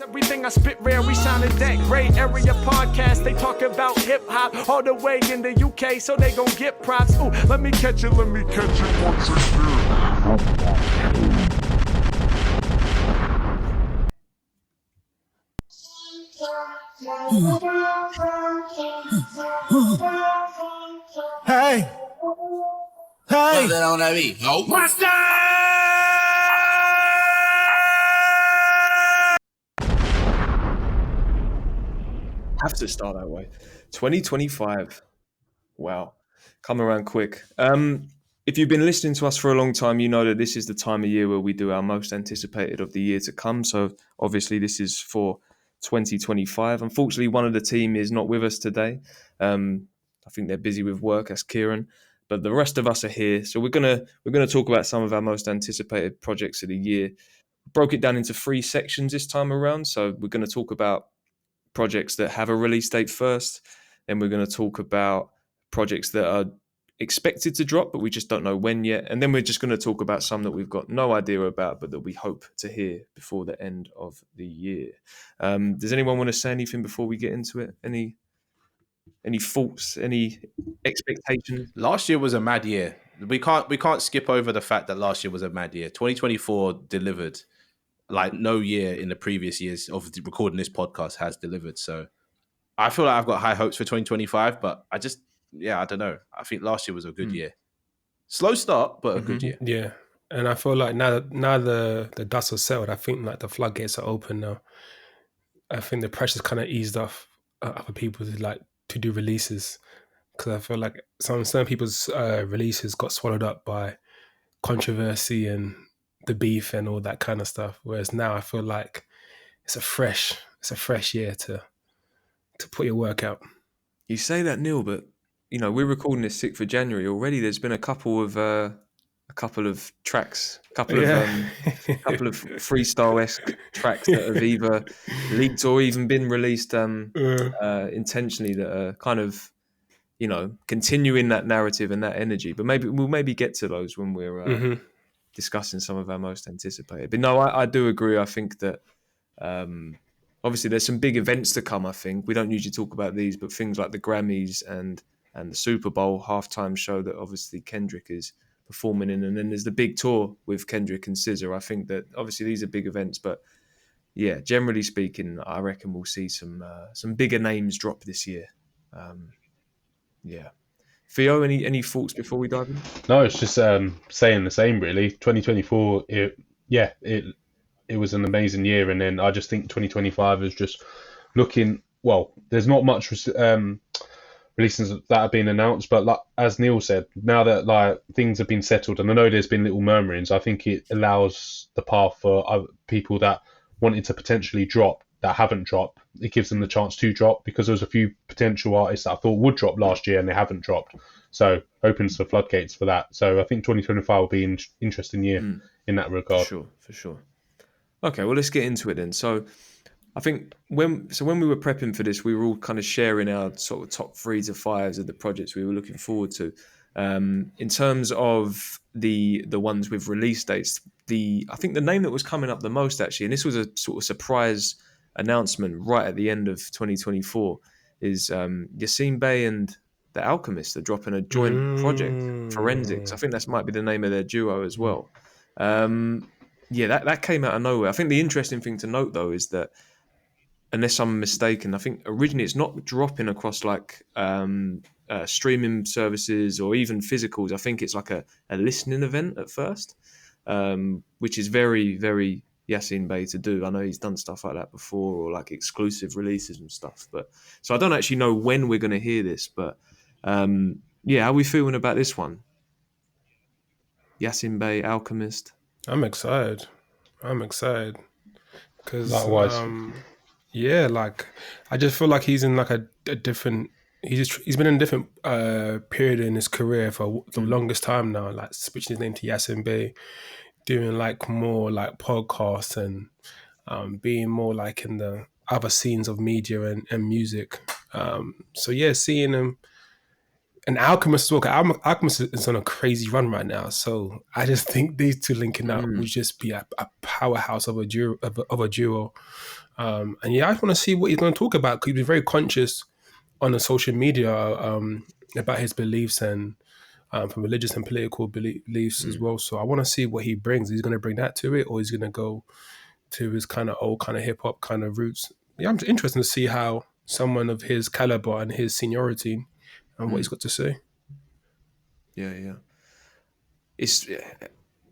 Everything I spit rare, we sound in that great area podcast. They talk about hip hop all the way in the UK, so they gon' get props. Ooh, let me catch it once Hey, Put that on that beat. Nope. What's that? Have to start that way. 2025. Wow. Come around quick. If you've been listening to us for a long time, you know that this is the time of year where we do our most anticipated of the year to come. So obviously this is for 2025. Unfortunately, one of the team is not with us today. I think they're busy with work, as Kieran. But the rest of us are here. So we're gonna talk about some of our most anticipated projects of the year. Broke it down into 3 sections this time around. So we're going to talk about projects that have a release date first. Then we're going to talk about projects that are expected to drop, but we just don't know when yet. And then we're just going to talk about some that we've got no idea about, but that we hope to hear before the end of the year. Does anyone want to say anything before we get into it? Any thoughts? Any expectations? Last year was a mad year. We can't skip over the fact that last year was a mad year. 2024 delivered like no year in the previous years of recording this podcast has delivered. So I feel like I've got high hopes for 2025, but I don't know. I think last year was a good year. Slow start, but a good year. yeah, and I feel like now the dust has settled. I think like the floodgates are open now. I think the pressure's kind of eased off for people to do releases, because I feel like some people's releases got swallowed up by controversy and the beef and all that kind of stuff. Whereas now I feel like it's a fresh year to put your work out. You say that, Neil, but you know we're recording this 6th of January already. There's been a couple of tracks, couple of freestyle-esque tracks that have either leaked or even been released intentionally that are kind of, you know, continuing that narrative and that energy. But we'll get to those when we're discussing some of our most anticipated. But no, I do agree. I think that obviously there's some big events to come. I think we don't usually talk about these, but things like the Grammys and the Super Bowl halftime show that obviously Kendrick is performing in, and then there's the big tour with Kendrick and SZA. I think that obviously these are big events, but yeah, generally speaking, I reckon we'll see some bigger names drop this year. Yeah. Theo, any thoughts before we dive in? No, it's just saying the same really. 2024, it was an amazing year, and then I just think 2025 is just looking well. There's not much releases that have been announced, but like as Neil said, now that like things have been settled, and I know there's been little murmurings, I think it allows the path for other people that wanted to potentially drop that haven't dropped. It gives them the chance to drop, because there was a few potential artists that I thought would drop last year and they haven't dropped. So opens the floodgates for that. So I think 2025 will be an interesting year in that regard. For sure. Okay, well, let's get into it then. So I think when we were prepping for this, we were all kind of sharing our sort of top 3 to 5s of the projects we were looking forward to. In terms of the ones with release dates, I think the name that was coming up the most actually, and this was a sort of surprise announcement right at the end of 2024, is Yasin Bey and the Alchemist are dropping a joint project, Forensics. I think that might be the name of their duo as well. That came out of nowhere. I think the interesting thing to note though is that, unless I'm mistaken, I think originally it's not dropping across like streaming services or even physicals. I think it's like a listening event at first, which is very, very Yasin Bey to do. I know he's done stuff like that before, or like exclusive releases and stuff. But so I don't actually know when we're going to hear this, but how are we feeling about this one? Yasin Bey, Alchemist. I'm excited because likewise. I just feel like he's in like a different. He's been in a different period in his career for the longest time now. Like switching his name to Yasin Bey, doing like more like podcasts and being more like in the other scenes of media and music. Seeing him. And Alchemist as well. Alchemist is on a crazy run right now, so I just think these two linking up would just be a powerhouse of a duo. And yeah, I want to see what he's going to talk about, because he's very conscious on the social media about his beliefs and from religious and political beliefs as well. So I want to see what he brings. He's going to bring that to it, or he's going to go to his kind of old kind of hip hop kind of roots. Yeah, I'm interested to see how someone of his caliber and his seniority and what he's got to say. Yeah. It's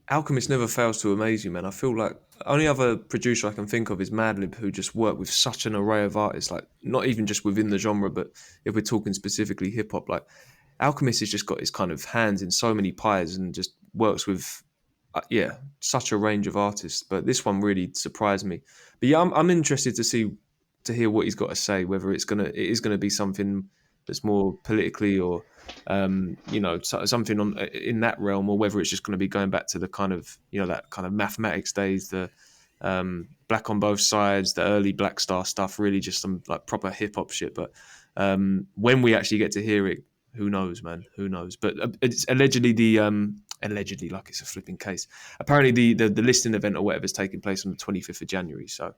Alchemist never fails to amaze you, man. I feel like only other producer I can think of is Madlib, who just worked with such an array of artists, like not even just within the genre, but if we're talking specifically hip hop, like Alchemist has just got his kind of hands in so many pies and just works with, such a range of artists. But this one really surprised me. But yeah, I'm interested to hear what he's got to say. Whether it is gonna be something that's more politically or something in that realm, or whether it's just going to be going back to the kind of that kind of mathematics days, the Black on Both Sides, the early Black Star stuff, really just some like proper hip hop shit. But when we actually get to hear it, who knows, man? Who knows? But it's allegedly allegedly, like it's a flipping case. Apparently the listing event or whatever is taking place on the 25th of January. So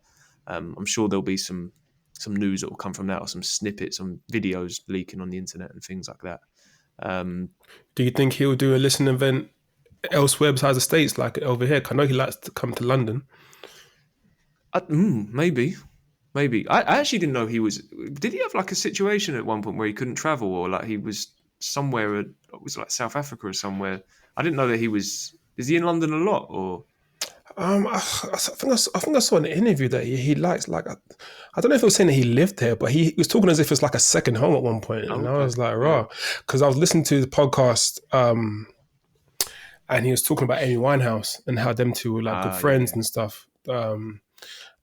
I'm sure there'll be some news that will come from that, or some snippets, some videos leaking on the internet and things like that. Do you think he'll do a listening event elsewhere besides the States, like over here? 'Cause I know he likes to come to London. Maybe. I actually didn't know he was. Did he have like a situation at one point where he couldn't travel, or like he was somewhere? It was like South Africa or somewhere. I didn't know that he was. Is he in London a lot, or? I think I saw an interview that he likes, like, I don't know if he was saying that he lived there, but he was talking as if it's like a second home at one point. And I was like, raw. Because I was listening to the podcast and he was talking about Amy Winehouse and how them two were like good friends and stuff. And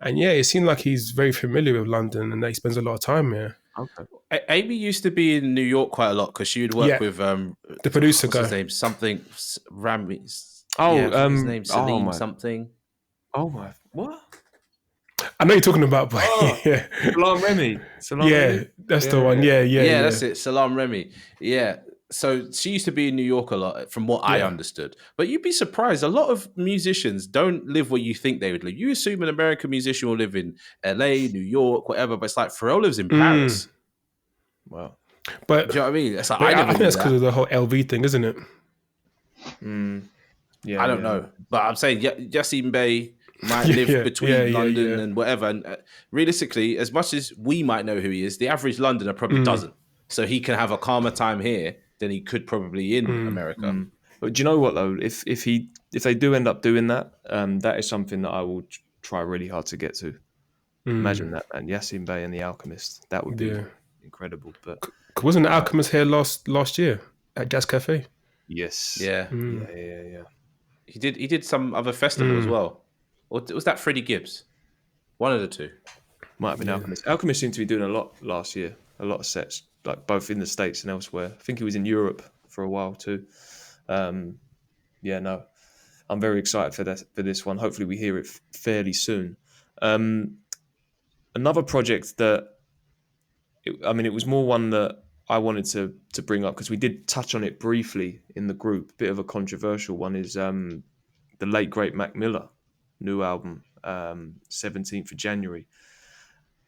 yeah, it seemed like he's very familiar with London and that he spends a lot of time here. Okay. Amy used to be in New York quite a lot because she would work with the producer guy. What's his name? Something Rami. His name Salim something. Oh my! What? I know you're talking about, but yeah, Salam Remy. Remy? That's the one. Yeah, that's it. Salam Remy. Yeah. So she used to be in New York a lot, from what I understood. But you'd be surprised. A lot of musicians don't live where you think they would live. You assume an American musician will live in LA, New York, whatever. But it's like Pharrell lives in Paris. Wow. But do you know what I mean? It's like I think that's because of the whole LV thing, isn't it? Yeah, I don't know, but I'm saying Yasin Bey might live between London and whatever. And realistically, as much as we might know who he is, the average Londoner probably doesn't. So he can have a calmer time here than he could probably in America. But do you know what though? If they do end up doing that, that is something that I will try really hard to get to. Imagine that, man. Yasin Bey and the Alchemist. That would be incredible. But wasn't the Alchemist here last year at Jazz Cafe? Yes. Yeah. Yeah. He did some other festival as well. Or was that Freddie Gibbs? One of the two. Might have been Alchemist. Alchemist seemed to be doing a lot last year. A lot of sets, like both in the States and elsewhere. I think he was in Europe for a while too. I'm very excited for this one. Hopefully we hear it fairly soon. Another project that, it was more one that I wanted to bring up because we did touch on it briefly in the group. Bit of a controversial one is the late great Mac Miller new album, 17th of January.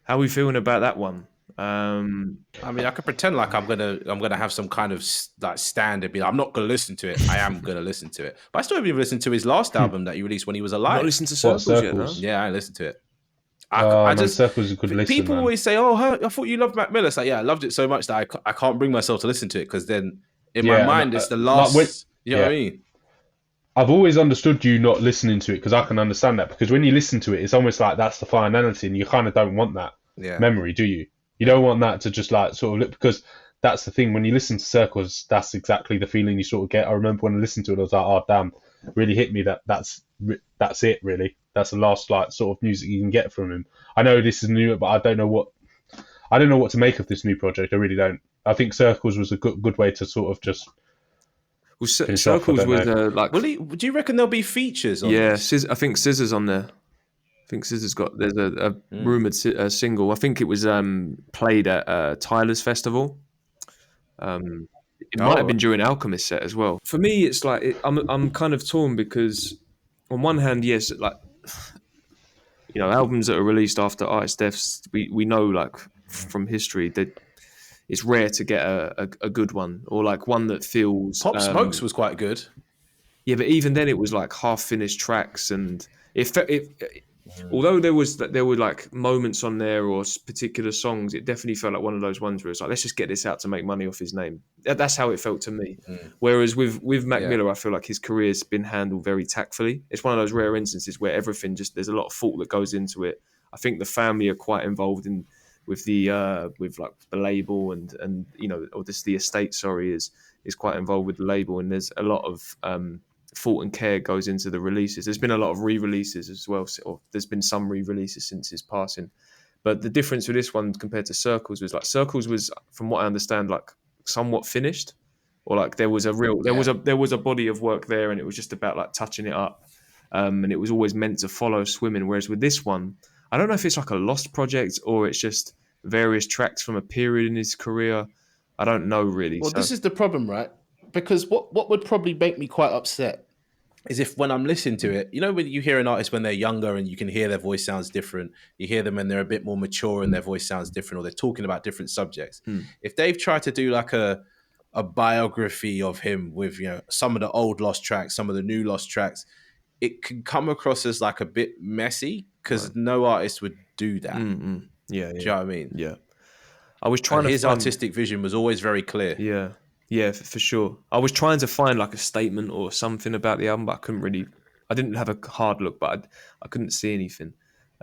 How are we feeling about that one? I could pretend like I'm gonna have some kind of like stand and be like, I'm not gonna listen to it. I am gonna listen to it, but I still haven't even listened to his last album that he released when he was alive. Not listened to Circles yet, no? Yeah, I listened to it. Circles is a good listen. People always say, "Oh, I thought you loved Mac Miller." It's like, yeah, I loved it so much that I can't bring myself to listen to it because then in my mind it's the last. You know what I mean? I've always understood you not listening to it because I can understand that, because when you listen to it, it's almost like that's the finality, and you kind of don't want that memory, do you? You don't want that to just like sort of look, because that's the thing. When you listen to Circles, that's exactly the feeling you sort of get. I remember when I listened to it, I was like, oh damn, really hit me. That's it, really. That's the last like sort of music you can get from him. I know this is new, but I don't know what to make of this new project. I really don't. I think Circles was a good way to sort of just. Well, Circles was like. Do you reckon there'll be features on this? I think Scissor's on there. I think Scissor's got. There's a rumored single. I think it was played at Tyler's Festival. It might have been during Alchemist set as well. For me, it's like I'm kind of torn because, on one hand, yes, like albums that are released after artist deaths, we know like from history that it's rare to get a good one, or like one that feels Pop Smokes was quite good. yeah, but even then it was like half finished tracks, and although there were like moments on there or particular songs, it definitely felt like one of those ones where it's like, let's just get this out to make money off his name. That's how it felt to me. Whereas with Mac Miller, I feel like his career's been handled very tactfully. It's one of those rare instances where everything there's a lot of thought that goes into it. I think the family are quite involved with the label and or just the estate. Sorry, is quite involved with the label, and there's a lot of thought and care goes into the releases. There's been a lot of re-releases as well, or there's been some re-releases since his passing. But the difference with this one compared to Circles was like Circles was, from what I understand, like somewhat finished, or like there was a body of work there, and it was just about like touching it up, and it was always meant to follow Swimming. Whereas with this one, I don't know if it's like a lost project or it's just various tracks from a period in his career. I don't know really. Well, this is the problem, right? Because what would probably make me quite upset is if when I'm listening to it, when you hear an artist when they're younger and you can hear their voice sounds different, you hear them when they're a bit more mature and their voice sounds different, or they're talking about different subjects. If they've tried to do like a biography of him with some of the old lost tracks, some of the new lost tracks, it can come across as like a bit messy because no artist would do that. Yeah. Do you know what I mean? Yeah. I was trying his artistic vision was always very clear. Yeah, for sure. I was trying to find like a statement or something about the album, but I didn't have a hard look, but I couldn't see anything.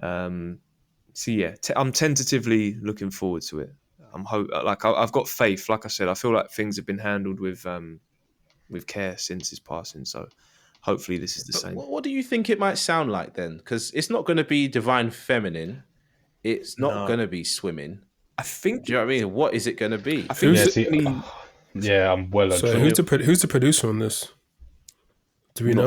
So yeah, I'm tentatively looking forward to it. I've got faith. Like I said, I feel like things have been handled with care since his passing. So hopefully this is the same. What do you think it might sound like then? Because it's not going to be Divine Feminine. It's not going to be Swimming. I think. Do you know what I mean? What is it going to be? I think. I'm well So unsure. who's the producer on this? Do we know?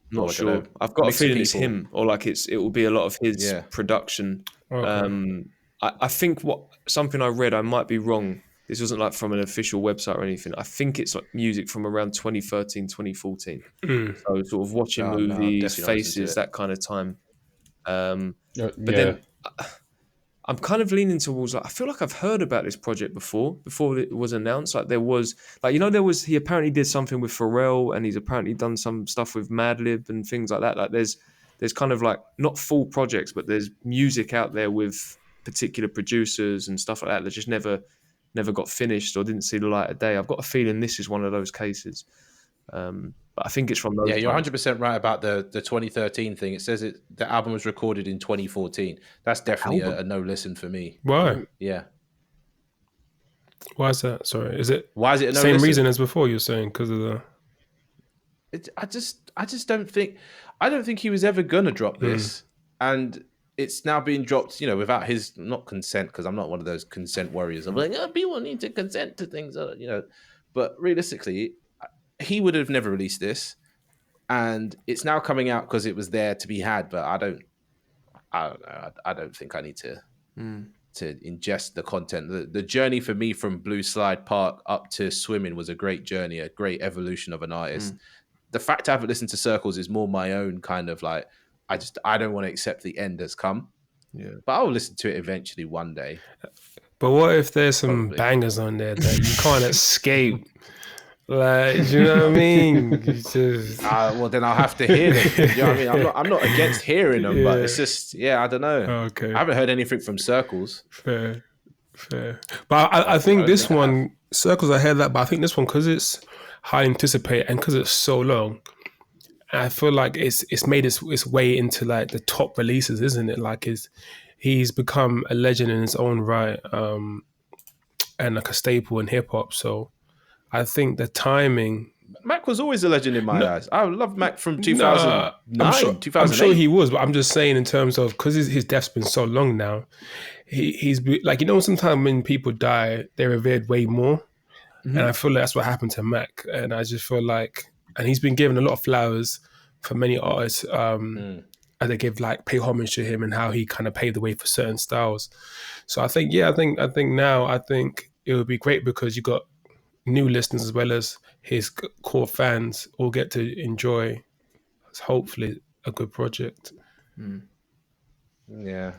Not sure. I've got a feeling it's him, or like it will be a lot of his production. Okay. I think something I read, I might be wrong. This wasn't like from an official website or anything. I think it's like music from around 2013, 2014. So sort of watching movies, Faces, that kind of time. But then I'm kind of leaning towards like, I feel like I've heard about this project before it was announced. Like there was he apparently did something with Pharrell, and he's apparently done some stuff with Madlib and things like that. Like there's kind of like not full projects, but there's music out there with particular producers and stuff like that just never got finished or didn't see the light of day. I've got a feeling this is one of those cases. But I think it's from those. Yeah, you're 100% right about the 2013 thing. It says the album was recorded in 2014. That's definitely a no listen for me. Why? Yeah. Why is that? Sorry, why is it a no same listen? reason as before? You're saying because of the. I just don't think. I don't think he was ever gonna drop this, and it's now being dropped. Without his not consent, because I'm not one of those consent warriors. I'm like, people need to consent to things. But realistically, he would have never released this, and it's now coming out because it was there to be had. But I don't know. I don't think I need to ingest the content. The journey for me from Blue Slide Park up to Swimming was a great journey, a great evolution of an artist. The fact I haven't listened to Circles is more my own kind of like, I don't want to accept the end has come. Yeah, but I'll listen to it eventually one day. But what if there's some bangers on there that you can't escape? Like, do you know what I mean? Well, then I'll have to hear them. You know what I mean? I'm not against hearing them, but it's just, I don't know. Okay. I haven't heard anything from Circles. Fair. But I think this one, Circles, I heard that, but I think this one, because it's highly anticipated and because it's so long, I feel like it's made its way into like the top releases, isn't it? Like he's become a legend in his own right, and like a staple in hip hop. So I think the timing. Mac was always a legend in my eyes. I love Mac from 2009, 2008. I'm sure he was, but I'm just saying in terms of, because his death's been so long now, he's like, sometimes when people die, they're revered way more. And I feel like that's what happened to Mac. And I just feel like, and he's been given a lot of flowers for many artists, and they pay homage to him and how he kind of paved the way for certain styles. So I think now it would be great because you got new listeners as well as his core fans all get to enjoy, hopefully, a good project. Yeah.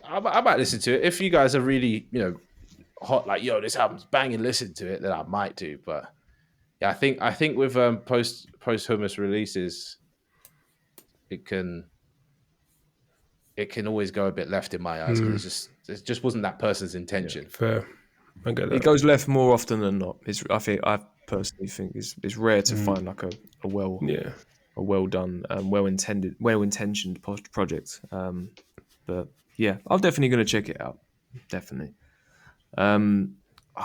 I might listen to it. If you guys are really, hot, like, yo, this album's banging, listen to it, then I might do. But yeah, I think with posthumous releases, it can always go a bit left in my eyes because it just wasn't that person's intention. Fair. I get that. It goes left more often than not. I personally think it's rare to find like a well done, well intentioned project. But yeah, I'm definitely going to check it out. Definitely.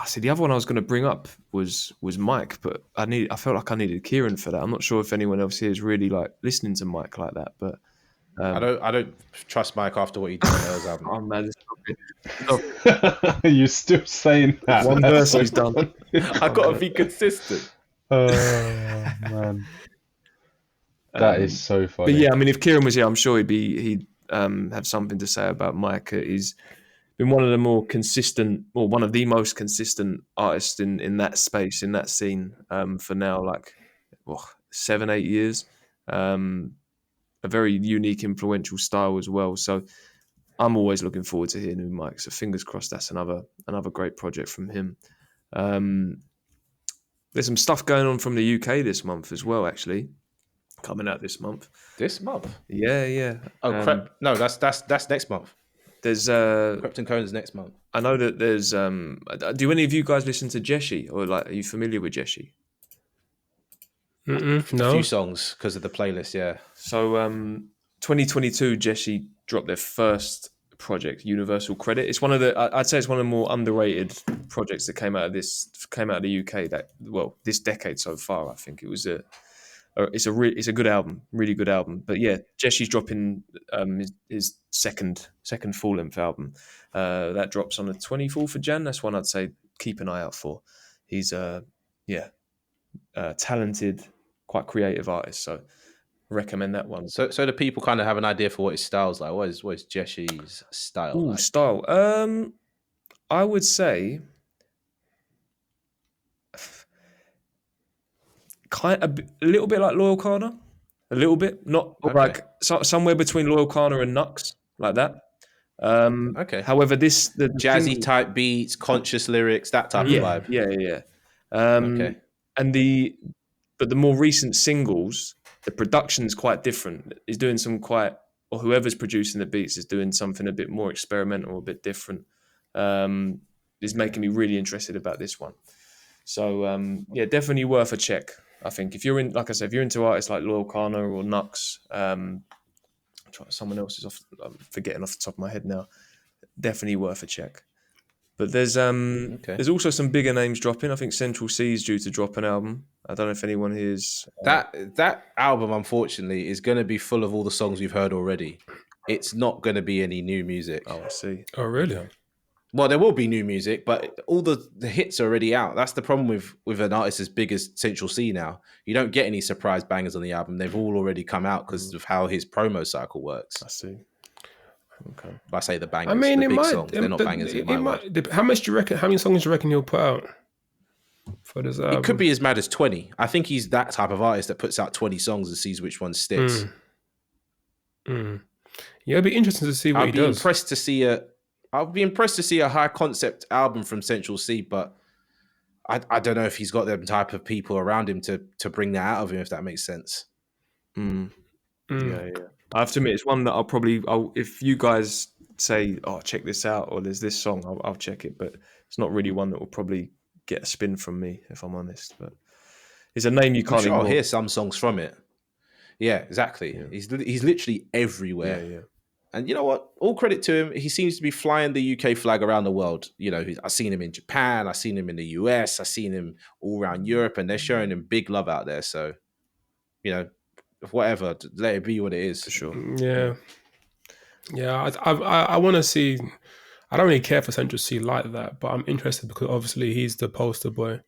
See, the other one I was going to bring up was Mike, but I felt like I needed Kieran for that. I'm not sure if anyone else here is really like listening to Mike like that, but I don't trust Mike after what he did on Earl's album. oh man, stop it. You're still saying that. One verse he's done. I got to be consistent. Oh man, that is so funny. But yeah, I mean, if Kieran was here, I'm sure he'd have something to say about Mike. He's been one of the more consistent, or one of the most consistent artists in that space, in that scene, for now, like 7-8 years. A very unique, influential style as well. So I'm always looking forward to hearing new Mike. So fingers crossed that's another great project from him. There's some stuff going on from the UK this month as well, actually. Coming out this month. This month? Yeah. Oh, Krept. No, that's next month. There's Krept and Konan's next month. I know that there's do any of you guys listen to Jeshi, or like are you familiar with Jeshi? No. A few songs because of the playlist, yeah. So 2022 Jeshi dropped their first project, Universal Credit. It's I'd say it's one of the more underrated projects that came out of the UK this decade so far. I think it's a good album, really good album. But yeah, Jeshi's dropping his second full length album. That drops on the 24th of Jan. That's one I'd say keep an eye out for. He's talented, quite creative artist. So recommend that one. So the people kind of have an idea for what his style's like. What is Jeshi's style like? Style. I would say a little bit like Loyal Kana, a little bit, not Okay. like somewhere between Loyal Kana and Nux, like that. Okay. However, the Jazzy type beats, conscious lyrics, that type of vibe. Yeah. Okay. And the more recent singles, the production's quite different. He's doing or whoever's producing the beats is doing something a bit more experimental, a bit different. Is making me really interested about this one. So definitely worth a check. I think if you're into artists like Loyal Kana or Nux, someone else I'm forgetting off the top of my head now. Definitely worth a check. But there's also some bigger names dropping. I think Central C is due to drop an album. I don't know if anyone hears that album. Unfortunately, is going to be full of all the songs we've heard already. It's not going to be any new music. Oh, I see. Oh, really? Well, there will be new music, but all the hits are already out. That's the problem with an artist as big as Central C now. You don't get any surprise bangers on the album. They've all already come out because of how his promo cycle works. I see. Okay. I say the bangers, I mean, the it big might. songs. They're not bangers. How much do you reckon? How many songs do you reckon he'll put out for this album? It could be as mad as 20. I think he's that type of artist that puts out 20 songs and sees which one sticks. Yeah, it'd be interesting to see what he does. I'll be impressed to see a high concept album from Central C, but I don't know if he's got them type of people around him to bring that out of him, if that makes sense. Yeah. I have to admit, it's one that if you guys say, "Oh, check this out," or "There's this song," I'll check it. But it's not really one that will probably get a spin from me, if I'm honest. But it's a name you can't. I'm sure I'll hear some songs from it. Yeah, exactly. Yeah. He's literally everywhere. Yeah. And you know what? All credit to him. He seems to be flying the UK flag around the world. You know, I've seen him in Japan. I've seen him in the US. I've seen him all around Europe, and they're showing him big love out there. So, whatever, let it be what it is. For sure. Yeah. I want to see. I don't really care for Central C like that, but I'm interested because obviously he's the poster boy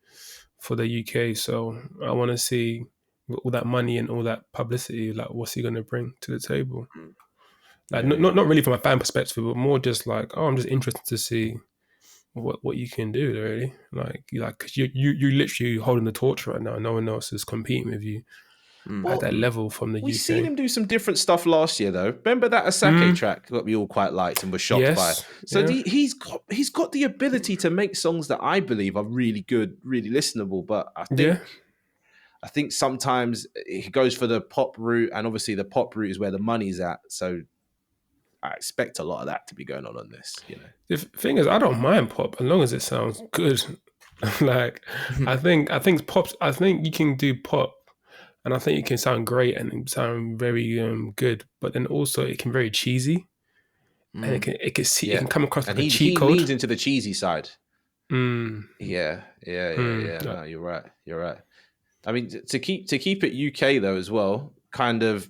for the UK. So I want to see all that money and all that publicity. Like, what's he going to bring to the table? Like, not really from a fan perspective, but more just like, I'm just interested to see what you can do. Really, like, because you literally holding the torch right now. No one else is competing with you. at that level from the We UK. seen him do some different stuff last year, though. Remember that Asake track that we all quite liked and were shocked by. So he's got the ability to make songs that I believe are really good, really listenable. But I think sometimes he goes for the pop route, and obviously the pop route is where the money's at. So I expect a lot of that to be going on this. You know, the thing is, I don't mind pop as long as it sounds good. Like, I think pop. I think you can do pop. And I think it can sound great and sound very good, but then also it can be very cheesy, and it can come across like a cheat code. He leans into the cheesy side. Yeah. No, you're right. I mean, to keep it UK though as well, kind of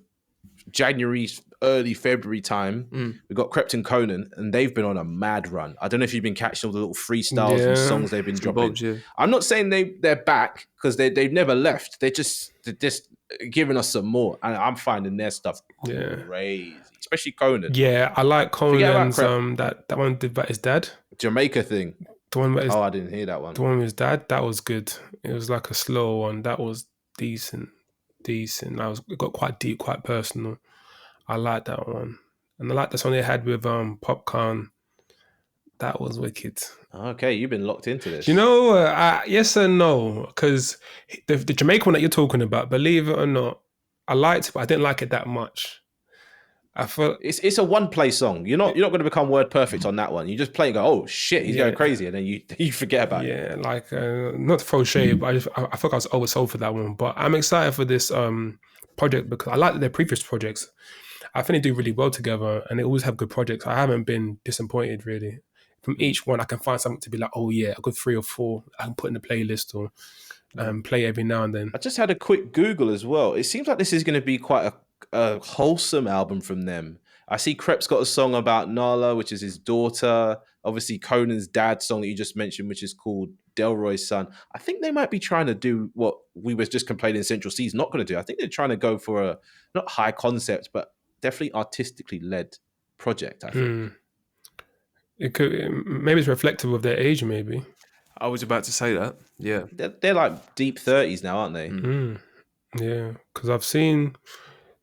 January, early February time, we got Krept and Konan, and they've been on a mad run. I don't know if you've been catching all the little freestyles and songs they've been dropping. Bobs, yeah. I'm not saying they're back because they've never left. They're just giving us some more, and I'm finding their stuff crazy, especially Konan. Yeah, I like Conan's that one did about his dad. Jamaica thing. The one about I didn't hear that one. The one with his dad, that was good. It was like a slow one. That was decent. It got quite deep, quite personal. I like that one. And I like the song they had with Popcorn. That was wicked. Okay, you've been locked into this. You know, yes and no, because the Jamaican one that you're talking about, believe it or not, I liked it, but I didn't like it that much. I felt it's a one-play song. You're not going to become word perfect on that one. You just play and go, oh shit, he's going crazy, and then you forget about it. Yeah, like not to throw shade, but I feel like I was oversold for that one. But I'm excited for this project because I like their previous projects. I think they do really well together, and they always have good projects. I haven't been disappointed really. From each one, I can find something to be like, oh yeah, a good 3 or 4 I can put in the playlist or play every now and then. I just had a quick Google as well. It seems like this is going to be quite a wholesome album from them. I see Krept's got a song about Nala, which is his daughter. Obviously, Conan's dad's song that you just mentioned, which is called Delroy's Son. I think they might be trying to do what we was just complaining Central C's not going to do. I think they're trying to go for a not high concept, but definitely artistically led project, I think. It could maybe it's reflective of their age, maybe. I was about to say that. Yeah. They're like deep 30s now, aren't they? Yeah, because I've seen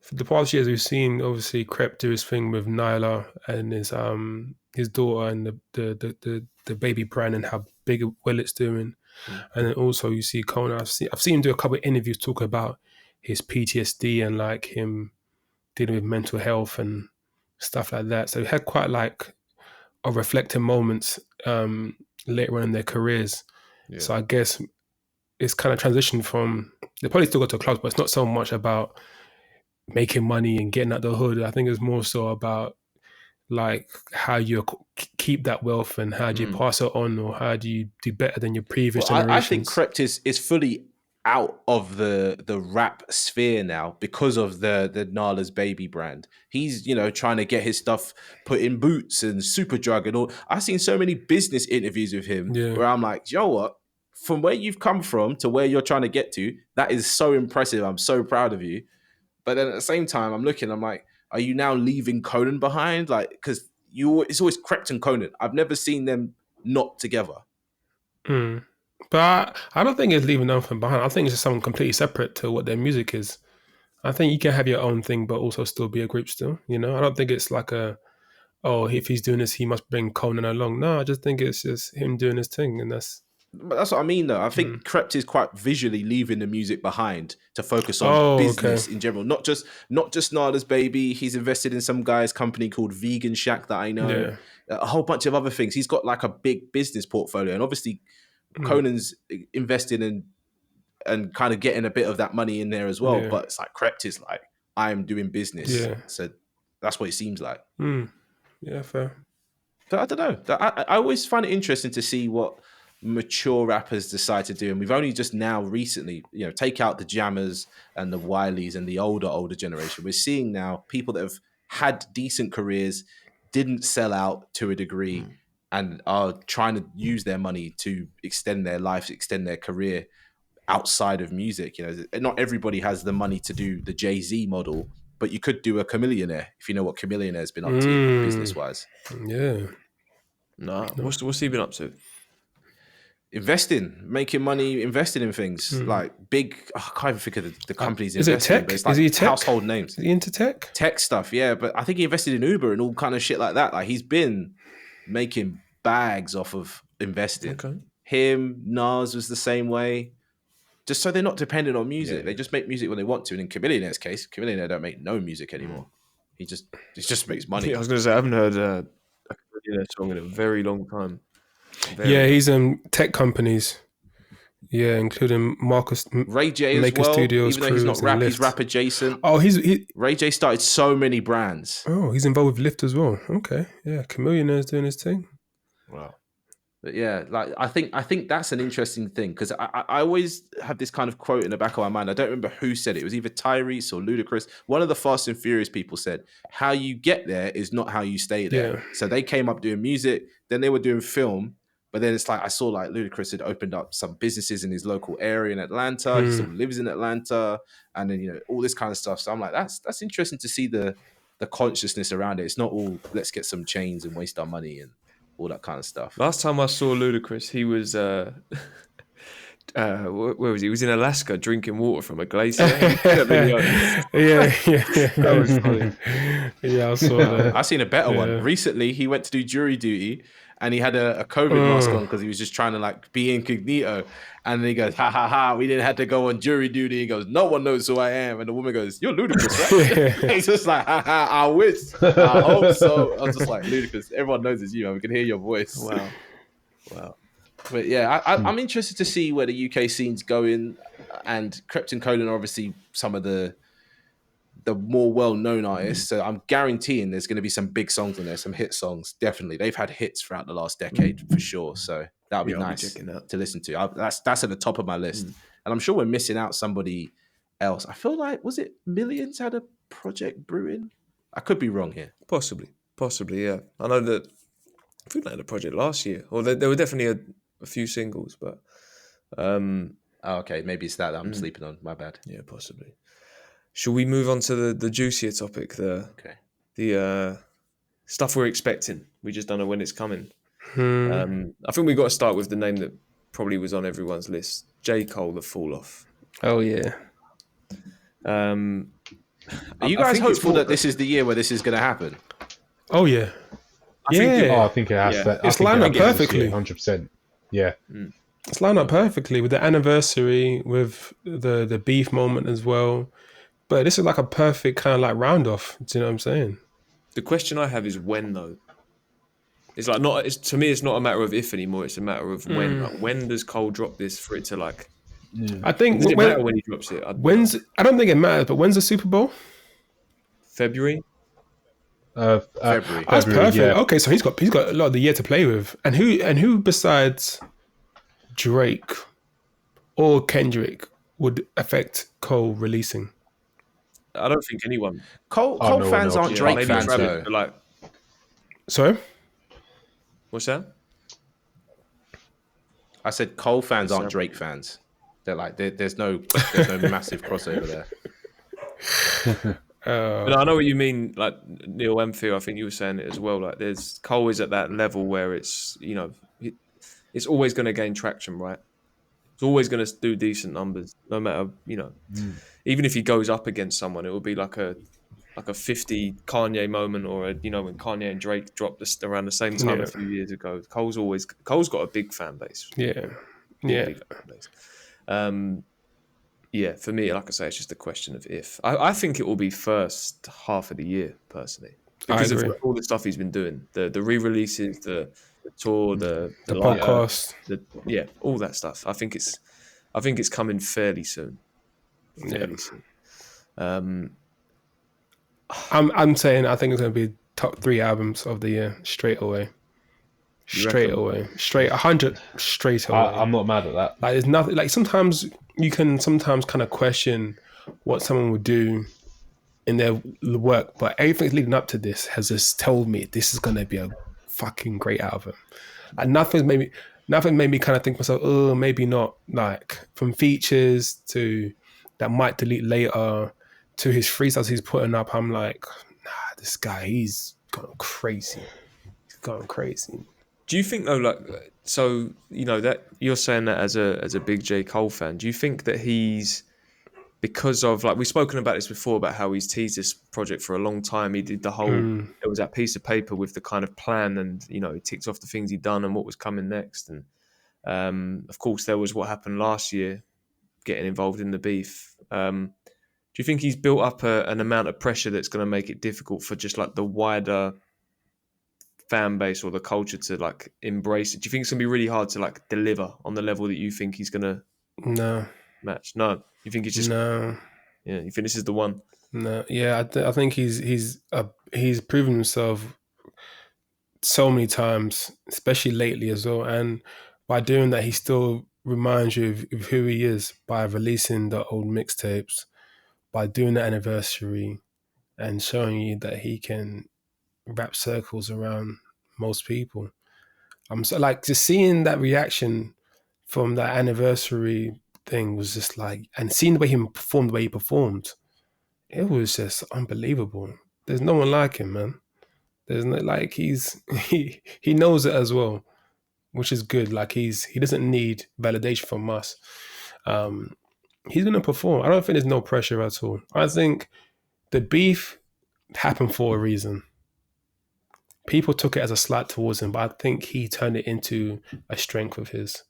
for the past years we've seen obviously Krept do his thing with Nyla and his daughter and the baby brand and how big well it's doing, and then also you see Conan. I've seen him do a couple of interviews talking about his PTSD and like him dealing with mental health and stuff like that. So he had quite like a reflective moments later on in their careers. Yeah. So I guess it's kind of transitioned from, they probably still go to clubs, but it's not so much about making money and getting out the hood. I think it's more so about like how you keep that wealth and how do you pass it on, or how do you do better than your previous generations. I think Krept is fully out of the rap sphere now because of the Nala's Baby brand. He's, trying to get his stuff put in Boots and Superdrug and all. I've seen so many business interviews with him where I'm like, you know what? From where you've come from to where you're trying to get to, that is so impressive. I'm so proud of you. But then at the same time, I'm like, are you now leaving Konan behind? Like, because it's always Krept and Konan. I've never seen them not together. But I don't think it's leaving nothing behind. I think it's just something completely separate to what their music is. I think you can have your own thing, but also still be a group still. I don't think it's like if he's doing this, he must bring Konan along. No, I just think it's just him doing his thing, and that's... But that's what I mean, though. I think Krept is quite visually leaving the music behind to focus on business in general. Not just Nala's Baby. He's invested in some guy's company called Vegan Shack that I know. Yeah. A whole bunch of other things. He's got like a big business portfolio, and obviously Conan's invested in and kind of getting a bit of that money in there as well. Yeah. But it's like Krept is like, I am doing business. Yeah. So that's what it seems like. Yeah, fair. So I don't know. I always find it interesting to see what mature rappers decide to do, and we've only just now recently, take out the Jammers and the Wileys and the older generation. We're seeing now people that have had decent careers, didn't sell out to a degree, and are trying to use their money to extend their life, extend their career outside of music. Not everybody has the money to do the Jay-Z model, but you could do a Chameleonaire if you know what Chameleonaire's been up to business-wise. Yeah. Nah, what's he been up to? investing, making money, investing in things like big. I can't even think of the companies Is it investing in, tech? but it's like Is he tech? household names. Is he into tech? Stuff, yeah. But I think he invested in Uber and all kind of shit like that. Like he's been making bags off of investing. Okay. Him, Nas was the same way. Just so they're not dependent on music. They just make music when they want to. And in Chameleonaire's case, Chameleonaire don't make no music anymore. He just makes money. Yeah, I was going to say, I haven't heard a Chameleonaire song in a very long time. Yeah, he's in tech companies. Yeah, including Ray J as Maker well. Studios, Even though he's not Cruise, rap, and he's Lyft. rap adjacent. Oh, he Ray J started so many brands. he's involved with Lyft as well. Okay, yeah, Chameleonaire's doing his thing. Wow. But yeah, like I think that's an interesting thing because I always have this kind of quote in the back of my mind. I don't remember who said it. It was either Tyrese or Ludacris. One of the Fast and Furious people said, "How you get there is not how you stay there." Yeah. So they came up doing music, then they were doing film, but then it's like I saw like Ludacris had opened up some businesses in his local area in Atlanta. He still lives in Atlanta, and then all this kind of stuff. So I'm like, that's interesting to see the consciousness around it. It's not all let's get some chains and waste our money and all that kind of stuff. Last time I saw Ludacris, he was where was he? He was in Alaska drinking water from a glacier. yeah. That was funny. Yeah, I saw that. I've seen a better one. Recently, he went to do jury duty and he had a COVID mask on because he was just trying to like be incognito. And then he goes, "Ha ha ha, we didn't have to go on jury duty." He goes, "No one knows who I am." And the woman goes, "You're Ludacris, right?" He's just like, "Ha ha, I wish. I hope so." I was just like, "Ludacris, everyone knows it's you, man. We can hear your voice." Wow. But yeah, I'm interested to see where the UK scene's going. And Krept and Konan are obviously some of the more well-known artists. So I'm guaranteeing there's going to be some big songs on there, some hit songs. Definitely. They've had hits throughout the last decade for sure. So that'll be nice to listen to. That's at the top of my list. And I'm sure we're missing out somebody else. I feel like, was it Millions had a project brewing? I could be wrong here. Possibly, yeah. I know that I think they had a project last year, or there were definitely a few singles, but okay, maybe it's that I'm sleeping on. My bad. yeah, possibly. Shall we move on to the juicier topic, the stuff we're expecting? We just don't know when it's coming. I think we've got to start with the name that probably was on everyone's list, J. Cole, The Fall Off. Oh yeah. Are you guys hopeful that this is the year where this is going to happen? Oh yeah. I think it has. Yeah. It's lined up perfectly. 100%. Yeah. It's lined up perfectly with the anniversary, with the beef moment as well. But this is like a perfect kind of like round off. Do you know what I'm saying? The question I have is when though. It's like not. To me, it's not a matter of if anymore. It's a matter of when. Like, when does Cole drop this for it to like? I think Does it matter when he drops it? I don't think it matters. But when's the Super Bowl? February. February. That's perfect. Yeah. Okay, so he's got a lot of the year to play with. And who besides Drake or Kendrick would affect Cole releasing? I don't think anyone. Cole no fans one aren't else. Drake Maybe fans Travis, though. but like, Sorry? what's that? I said Cole fans aren't Drake fans. They're like there's no massive crossover there. But I know what you mean. Like Neil Emphill, I think you were saying it as well. Like there's Cole is at that level where it's it's always going to gain traction, right? It's always going to do decent numbers, no matter even if he goes up against someone, it will be like a 50 Kanye moment, or when Kanye and Drake dropped this around the same time a few years ago. Cole's got a big fan base. Yeah. Big fan base. For me, like I say, it's just a question of if. I think it will be first half of the year, personally, because of all the stuff he's been doing, the re-releases, the tour, the podcast, all that stuff. I think it's coming fairly soon. I'm saying I think it's going to be top 3 albums of the year straight away. Straight 100 straight away. I'm not mad at that. Like there's nothing. Like sometimes you can kind of question what someone would do in their work, but everything leading up to this has just told me this is going to be a fucking great album. And nothing made me kind of think to myself, oh, maybe not. Like from features to that might delete later to his freestyles he's putting up, I'm like, nah, this guy, he's going crazy. Do you think though, like, so you know that you're saying that as a big J Cole fan, do you think that he's because of like we've spoken about this before about how he's teased this project for a long time. He did the whole there was that piece of paper with the kind of plan, and you know he ticked off the things he'd done and what was coming next, and of course there was what happened last year, getting involved in the beef. Do you think he's built up an amount of pressure that's going to make it difficult for just like the wider fan base or the culture to like embrace it? Do you think it's going to be really hard to like deliver on the level that you think he's going to No, match? No, you think it's just no, yeah? You think this is the one? no. Yeah, I think he's proven himself so many times, especially lately as well. And by doing that, he still reminds you of who he is by releasing the old mixtapes, by doing the anniversary, and showing you that he can wrap circles around most people. I'm so like just seeing that reaction from that anniversary thing was just like, and seeing the way he performed, it was just unbelievable. There's no one like him, man. There's no like he knows it as well, which is good. Like he doesn't need validation from us. He's gonna perform. I don't think there's no pressure at all. I think the beef happened for a reason. People took it as a slight towards him, but I think he turned it into a strength of his.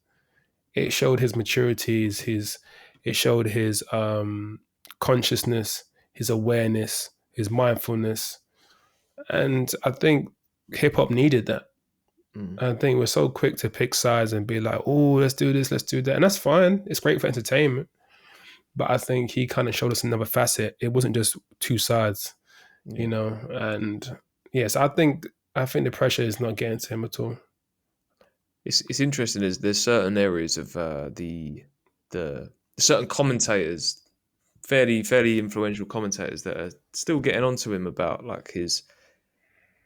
It showed his maturities, it showed his consciousness, his awareness, his mindfulness. And I think hip hop needed that. I think we're so quick to pick sides and be like, oh, let's do this, let's do that. And that's fine. It's great for entertainment. But I think he kind of showed us another facet. It wasn't just two sides, you know. And yes, I think the pressure is not getting to him at all. It's interesting. There's certain areas of the certain commentators, fairly influential commentators that are still getting onto him about like his.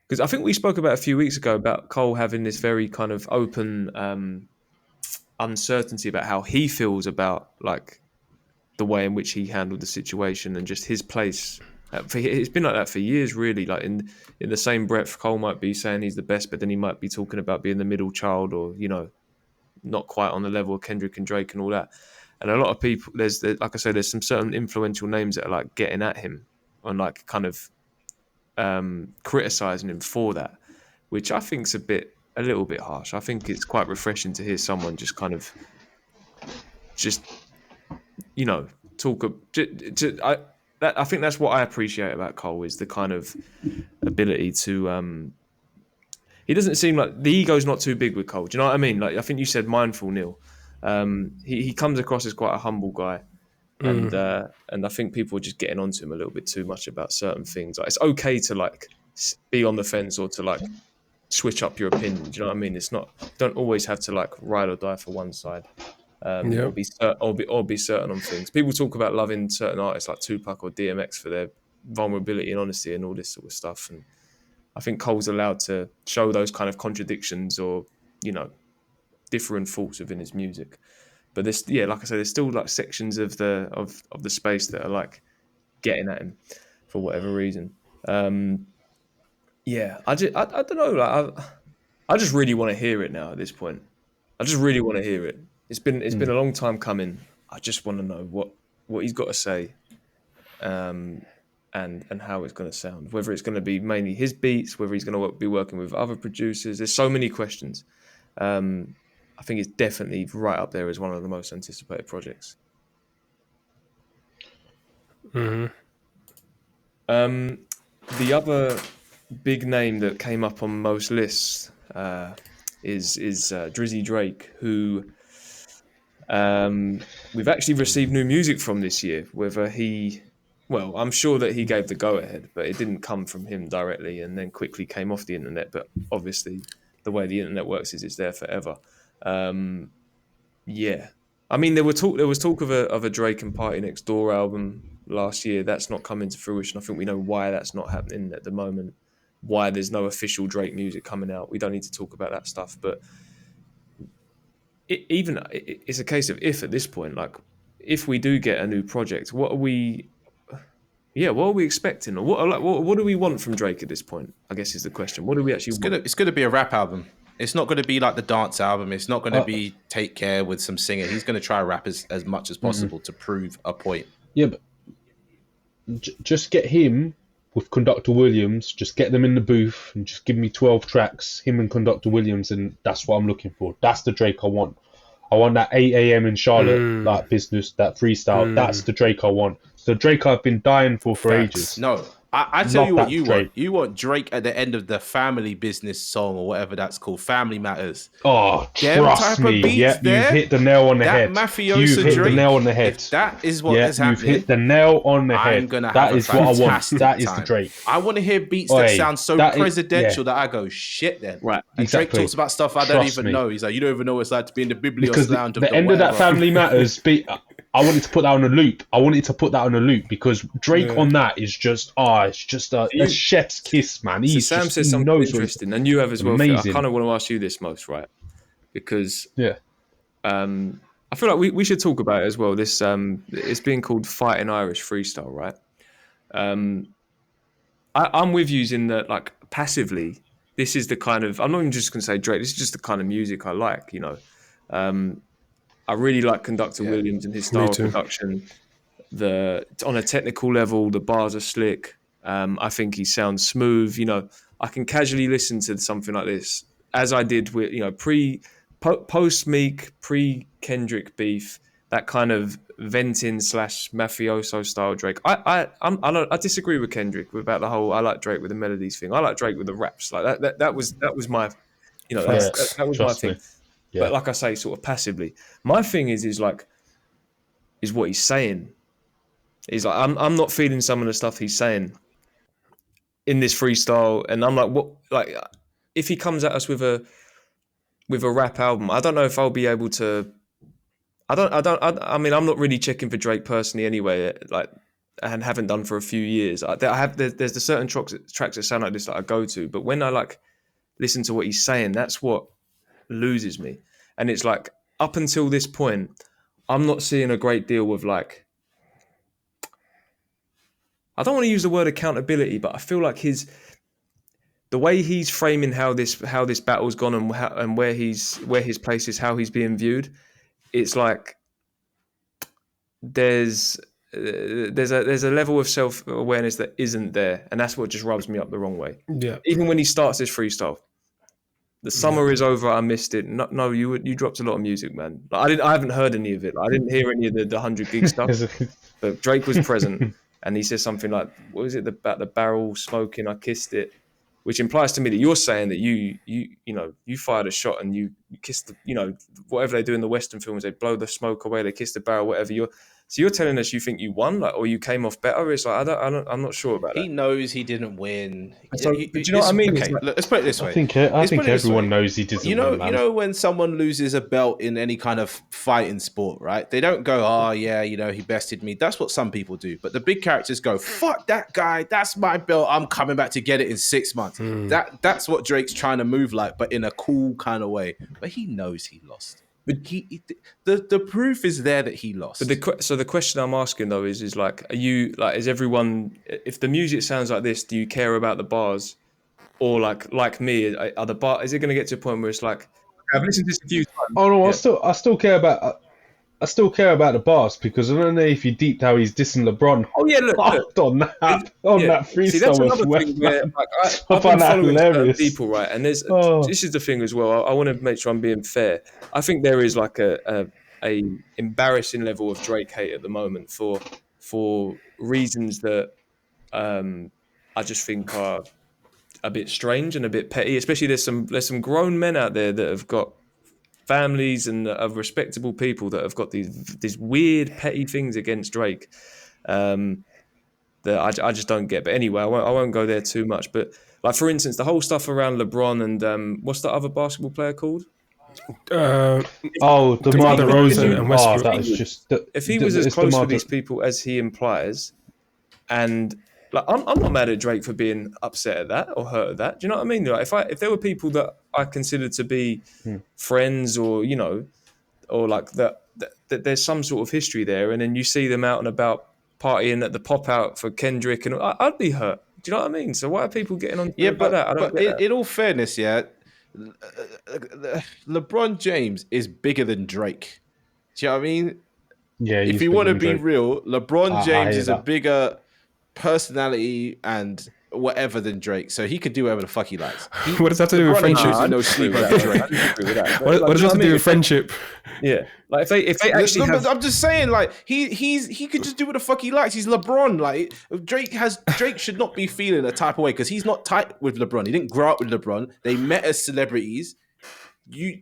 Because I think we spoke about a few weeks ago about Cole having this very kind of open uncertainty about how he feels about like the way in which he handled the situation and just his place. It's been like that for years, really. Like in the same breath, Cole might be saying he's the best, but then he might be talking about being the middle child, or you know, not quite on the level of Kendrick and Drake and all that. And a lot of people, there's like I said, there's some certain influential names that are like getting at him and like kind of criticizing him for that, which I think's a little bit harsh. I think it's quite refreshing to hear someone just kind of just you know talk. I think that's what I appreciate about Cole is the kind of ability to. He doesn't seem like the ego's not too big with Cole. Do you know what I mean? Like I think you said mindful, Neil. He comes across as quite a humble guy, and I think people are just getting onto him a little bit too much about certain things. Like, it's okay to like be on the fence or to like switch up your opinion. Do you know what I mean? It's not. You don't always have to like ride or die for one side. Or be certain on things. People talk about loving certain artists like Tupac or DMX for their vulnerability and honesty and all this sort of stuff. And I think Cole's allowed to show those kind of contradictions or you know differing thoughts within his music. But there's like I said, there's still like sections of the space that are like getting at him for whatever reason. I don't know. Like I just really want to hear it now at this point. I just really want to hear it. It's been a long time coming. I just want to know what he's got to say, and how it's going to sound. Whether it's going to be mainly his beats, whether he's going to be working with other producers. There's so many questions. I think it's definitely right up there as one of the most anticipated projects. Mm-hmm. The other big name that came up on most lists is Drizzy Drake, who we've actually received new music from this year. Whether I'm sure that he gave the go-ahead, but it didn't come from him directly and then quickly came off the internet. But obviously, the way the internet works is it's there forever. I mean, there was talk of a Drake and Party Next Door album last year. That's not come into fruition. I think we know why that's not happening at the moment. Why there's no official Drake music coming out. We don't need to talk about that stuff. But it's a case of if at this point, like if we do get a new project, what are we expecting, or what do we want from Drake at this point? I guess is the question. What do we actually want? It's gonna be a rap album. It's not going to be like the dance album. It's not going to be Take Care with some singing. He's going to try rap as much as possible to prove a point. Yeah, but just get him with Conductor Williams. Just get them in the booth and just give me 12 tracks, him and Conductor Williams, and that's what I'm looking for. That's the Drake I want. I want that 8 a.m. in Charlotte, like business, that freestyle. That's the Drake I want. The Drake I've been dying for ages. No, I tell Love you what that you Drake. want. You want Drake at the end of the Family Business song or whatever that's called, Family Matters. Oh, Them trust type of me. beats Yeah, there, you've hit the nail on the head. That mafioso You've hit Drake, the nail on the head. if that is what Yeah, is you've happening, hit the nail on the head. I'm gonna have That a is what I want. fantastic That is time. the Drake. I want to hear beats that Oi, sound so that is- presidential yeah. that I go, shit then. Right, And Drake exactly. talks about stuff I don't Trust even me. know. He's like, you don't even know what it's like to be in the Biblios Because lounge of the end of that whatever. Family Matters beat, I wanted to put that on a loop. Because Drake on that is just, it's just a chef's kiss, man. So He's Sam just, says he something knows what he's- interesting, and you have as well. Phil. I Amazing. kind of want to ask you this most, right? Because Yeah. I feel like we should talk about it as well. This it's being called Fighting Irish Freestyle, right? I'm with you in that, like, passively, this is the kind of, I'm not even just going to say Drake, this is just the kind of music I like, you know. I really like Conductor Williams and his style of too. production. On a technical level, the bars are slick. I think he sounds smooth. You know, I can casually listen to something like this, as I did with, you know, post Meek, pre Kendrick beef, that kind of venting / mafioso style Drake. I disagree with Kendrick about the whole I like Drake with the melodies thing. I like Drake with the raps. Like that was my, you know, that was my Trust thing. me. Yeah. But like I say, sort of passively. My thing is what he's saying. He's like, I'm not feeling some of the stuff he's saying in this freestyle, and I'm like, what? Like, if he comes at us with a rap album, I don't know if I'll be able to. I mean, I'm not really checking for Drake personally anyway. Like, and haven't done for a few years. There's the certain tracks that sound like this that I go to, but when I like listen to what he's saying, that's what loses me. And it's like, up until this point, I'm not seeing a great deal of, like, I don't want to use the word accountability, but I feel like the way he's framing how this battle's gone and where his place is, how he's being viewed, it's like there's a level of self-awareness that isn't there, and that's what just rubs me up the wrong way. Yeah. Even when he starts this freestyle, the summer is over, I missed it. No, you dropped a lot of music, man. Like, I haven't heard any of it. Like, I didn't hear any of the 100 gig stuff. But Drake was present, and he says something like, "What was it about the barrel smoking? I kissed it," which implies to me that you're saying that you fired a shot and you kissed the, you know, whatever they do in the Western films, they blow the smoke away, they kiss the barrel, whatever. So you're telling us you think you won, like, or you came off better? It's like I'm not sure about that. He knows he didn't win. So, do you know what I mean? Okay, Like, look, let's put it this way. I think everyone knows he didn't You know, win, man. you know when someone loses a belt in any kind of fighting sport, right? They don't go, "Oh yeah, you know, he bested me." That's what some people do. But the big characters go, "Fuck that guy. That's my belt. I'm coming back to get it in 6 months." That's what Drake's trying to move like, but in a cool kind of way. But he knows he lost. But the proof is there that he lost. But so the question I'm asking though is like, are you like, is everyone? If the music sounds like this, do you care about the bars, or like me, are the bar? Is it going to get to a point where it's like, I've listened to this a few times. Oh no, I still care about the bars, because I don't know if you deeped how he's dissing LeBron. Oh yeah, look. on that freestyle. See, that's another as thing well, where, man. like, I I've been find that following certain hilarious. people, right? And this is the thing as well. I want to make sure I'm being fair. I think there is like a embarrassing level of Drake hate at the moment for reasons that I just think are a bit strange and a bit petty. Especially there's some grown men out there that have got families and of respectable people that have got these weird petty things against Drake that I just don't get. But anyway, I won't go there too much. But like, for instance, the whole stuff around LeBron and what's the other basketball player called? DeMar DeRozan and Westbrook. That was just If he was as close with these people as he implies, and like, I'm not mad at Drake for being upset at that or hurt at that. Do you know what I mean? Like, if there were people that I considered to be friends, or, you know, or like that there's some sort of history there, and then you see them out and about partying at the pop out for Kendrick, and I'd be hurt. Do you know what I mean? So why are people getting on about that? I don't get that. In all fairness, yeah, LeBron James is bigger than Drake. Do you know what I mean? Yeah, If he's you bigger want to than be Drake. real, LeBron I James hear is a that. bigger personality and whatever than Drake, so he could do whatever the fuck he likes. What does that have to do with LeBron ain't friendship? choosing no sleep over Drake. I disagree with that. But, What like, does you that have know to do what with friendship? Yeah, like if they actually have, I'm just saying, like he could just do what the fuck he likes. He's LeBron. Like Drake should not be feeling a type of way because he's not tight with LeBron. He didn't grow up with LeBron. They met as celebrities.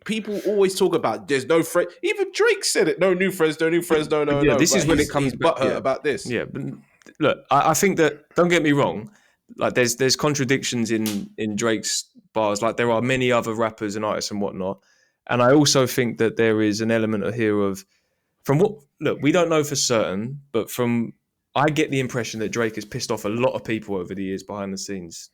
People always talk about there's no friend. Even Drake said it. No new friends. No new friends. No. yeah, this But is when he's it comes back. butthurt Yeah. about this. Yeah, but look, I think that, don't get me wrong, like there's contradictions in Drake's bars, like there are many other rappers and artists and whatnot, and I also think that there is an element of here of, from what, look, we don't know for certain, but I get the impression that Drake has pissed off a lot of people over the years behind the scenes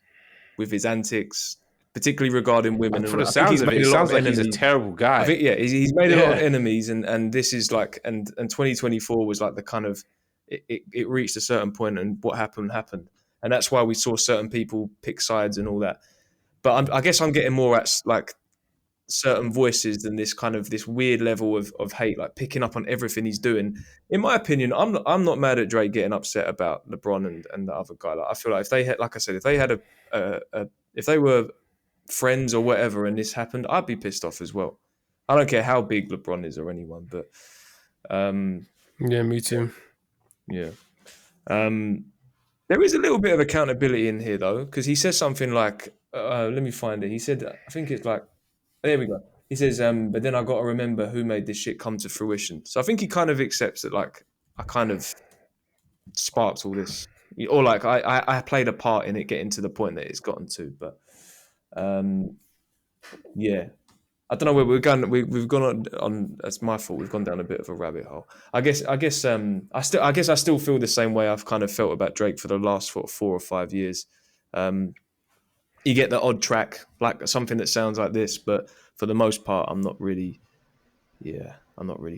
with his antics, particularly regarding women. For And the I think sounds he's of it, made it a lot sounds of like he's a enemies. terrible guy. I think, yeah, he's made a lot of Yeah. enemies, and this is like, and 2024 was like the kind of, it reached a certain point, and what happened, and that's why we saw certain people pick sides and all that. But I guess I'm getting more at like certain voices than this kind of this weird level of hate, like picking up on everything he's doing. In my opinion, I'm not mad at Drake getting upset about LeBron and the other guy. Like, I feel like if they had, like I said, if they had if they were friends or whatever, and this happened, I'd be pissed off as well. I don't care how big LeBron is or anyone, but Yeah, me too. yeah. There is a little bit of accountability in here though, because he says something like, let me find it. He said, I think it's like, there we go. He says, but then I got to remember who made this shit come to fruition. So I think he kind of accepts that, like, I kind of sparked all this, or like I played a part in it getting to the point that it's gotten to. But yeah, I don't know where we're going. We've gone on. That's my fault. We've gone down a bit of a rabbit hole. I guess. I still feel the same way I've kind of felt about Drake for the last 4 or 5 years. You get the odd track, like something that sounds like this, but for the most part, I'm not really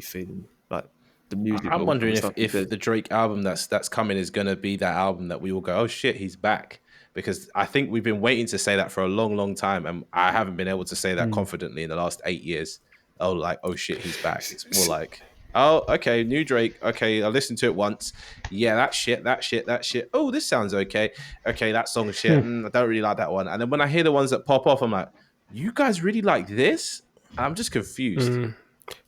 feeling like the music. I'm wondering stuff if the Drake album that's coming is going to be that album that we all go, oh shit, he's back. Because I think we've been waiting to say that for a long, long time, and I haven't been able to say that confidently in the last 8 years. Oh shit, he's back. It's more like, oh, okay, new Drake. Okay, I listened to it once. Yeah, that shit. Oh, this sounds okay. Okay, that song shit. I don't really like that one. And then when I hear the ones that pop off, I'm like, you guys really like this? I'm just confused.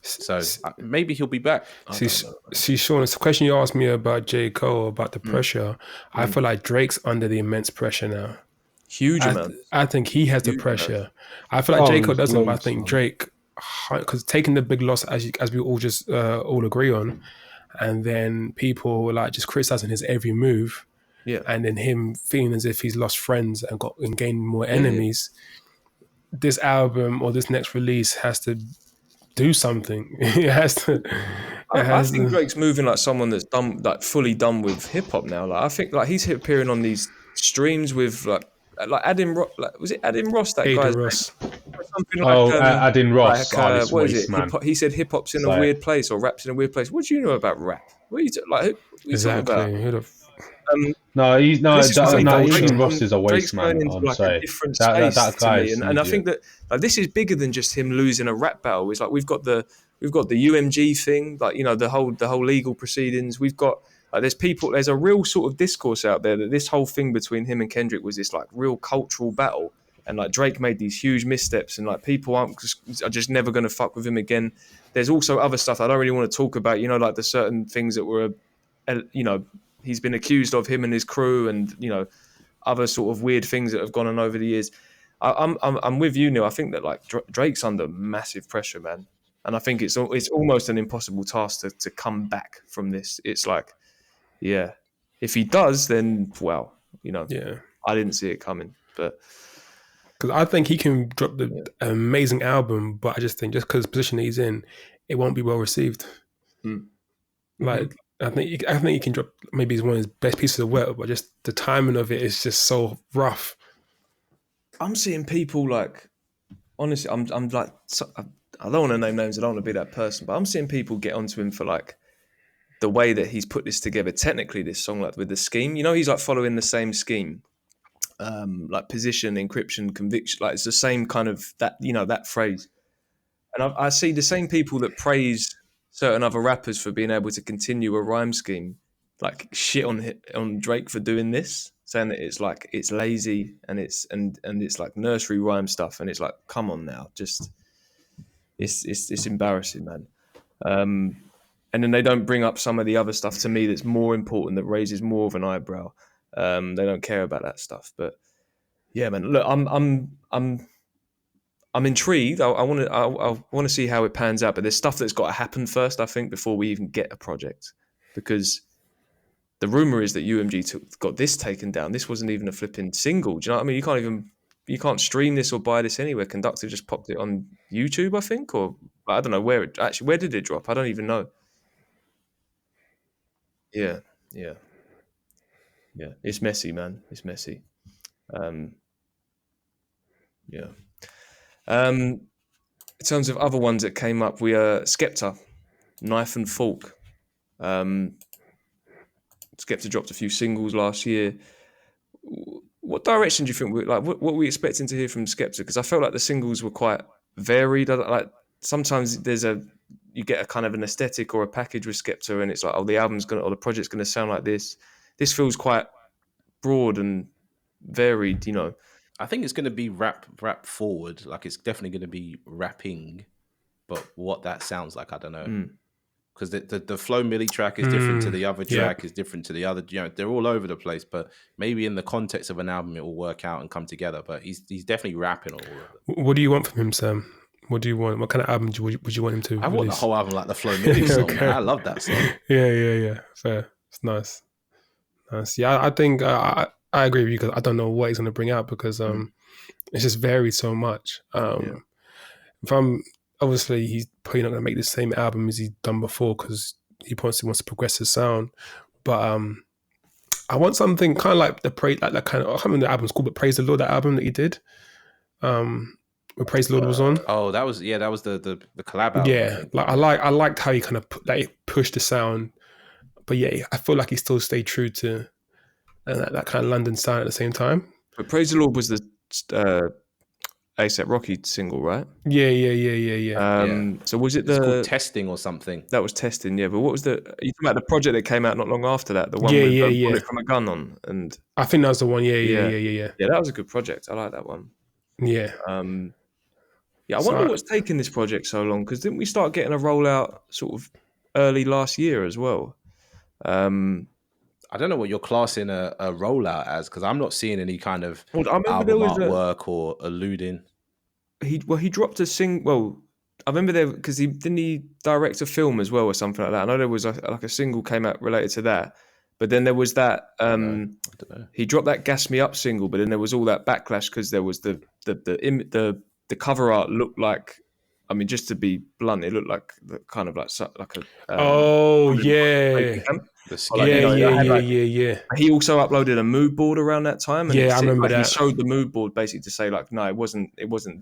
So maybe he'll be back. See, Sean, it's a question you asked me about J. Cole, about the pressure. I feel like Drake's under the immense pressure now. Huge amount. I think he has the pressure. I feel like J. Cole doesn't, but I think Drake, because taking the big loss, as we all just all agree on, and then people like just criticizing his every move, and then him feeling as if he's lost friends and gained more enemies. This album or this next release has to do something. It has to. I think Drake's moving like someone that's done, like fully done with hip hop now. Like I think like he's appearing on these streams with like Adam. Was it Adam Ross? That Aiden guy's Ross. something like Adin Ross. This what is voice, it? man. He said hip hop's in a Like- weird place or rap's in a weird place. What do you know about rap? What are you like? What are you talking about? Exactly. Who the No, This is what I mean, Aiden Drake's Ross is a Drake's waste going man. into I'm like sorry. a different That space guy to me, is and I think that like this is bigger than just him losing a rap battle. It's like we've got the UMG thing, like the whole legal proceedings. We've got there's a real sort of discourse out there that this whole thing between him and Kendrick was this like real cultural battle, and like Drake made these huge missteps, and like people are just never going to fuck with him again. There's also other stuff I don't really want to talk about, like the certain things that were, he's been accused of, him and his crew, and other sort of weird things that have gone on over the years. I'm with you, Neil. I think that like Drake's under massive pressure, man, and I think it's almost an impossible task to come back from this. It's like, yeah, if he does, then well, I didn't see it coming, but because I think he can drop the amazing album, but I just think just because the position he's in, it won't be well received. Like I think he can drop maybe it's one of his best pieces of work, but just the timing of it is just so rough. I'm seeing people like, honestly, I'm like, I don't want to name names, I don't want to be that person, but I'm seeing people get onto him for like the way that he's put this together. Technically, this song, like with the scheme, he's like following the same scheme. like position, encryption, conviction. Like it's the same kind of that, that phrase. And I see the same people that praise certain other rappers for being able to continue a rhyme scheme, like shit on Drake for doing this, saying that it's lazy and it's like nursery rhyme stuff, and it's like, come on now, just it's embarrassing, man. And then they don't bring up some of the other stuff to me that's more important, that raises more of an eyebrow. They don't care about that stuff, but yeah, man. Look, I'm intrigued. I want to see how it pans out, but there's stuff that's got to happen first, I think, before we even get a project, because the rumor is that UMG got this taken down. This wasn't even a flipping single. Do you know what I mean? You can't stream this or buy this anywhere. Conductive just popped it on YouTube, I think, or I don't know where did it drop? I don't even know. Yeah. It's messy, man. It's messy. Yeah. In terms of other ones that came up, we Skepta, Knife and Fork. Skepta dropped a few singles last year. What direction do you think what were we expecting to hear from Skepta? Because I felt like the singles were quite varied. Like sometimes you get a kind of an aesthetic or a package with Skepta, and it's like, the project's gonna sound like this. This feels quite broad and varied, I think it's going to be rap forward. Like it's definitely going to be rapping, but what that sounds like, I don't know. Because the Flow Milli track is different to the other track, is different to the other. They're all over the place, but maybe in the context of an album, it will work out and come together. But he's definitely rapping all of them. What do you want from him, Sam? What do you want? What kind of album would you want him to I release? want the whole album like the Flow Milli song. Okay. Man. I love that song. Yeah. Fair. It's nice. Yeah, I think I agree with you, because I don't know what he's going to bring out, because it's just varied so much. Obviously he's probably not going to make the same album as he's done before, because he wants to progress his sound. But I want something kind of like the praise, like that kind of. I can't remember the album's called, but Praise the Lord, that album that he did. Where Praise the Lord was on. Oh, that was the collab album. Yeah, I liked how he kind of pushed the sound, but yeah, I feel like he still stayed true to that kind of London sound at the same time. But Praise the Lord was the A$AP Rocky single, right? Yeah. So was it It's called Testing or something? That was Testing, yeah. But what was are you talking about the project that came out not long after that? The one with Bullet from a Gun on, and I think that was the one. Yeah. Yeah, that was a good project. I like that one. Yeah. I wonder what's taking this project so long, because didn't we start getting a rollout sort of early last year as well? I don't know what you're classing a rollout as, because I'm not seeing any kind of I remember album there was artwork or alluding. He dropped a Well, I remember there because he direct a film as well or something like that. I know there was like a single came out related to that, but then there was that. I don't know. He dropped that "Gas Me Up" single, but then there was all that backlash because there was the cover art looked like. I mean, just to be blunt, it looked like kind of like a. Yeah. He also uploaded a mood board around that time, and I remember that. He showed the mood board basically to say like, no, it wasn't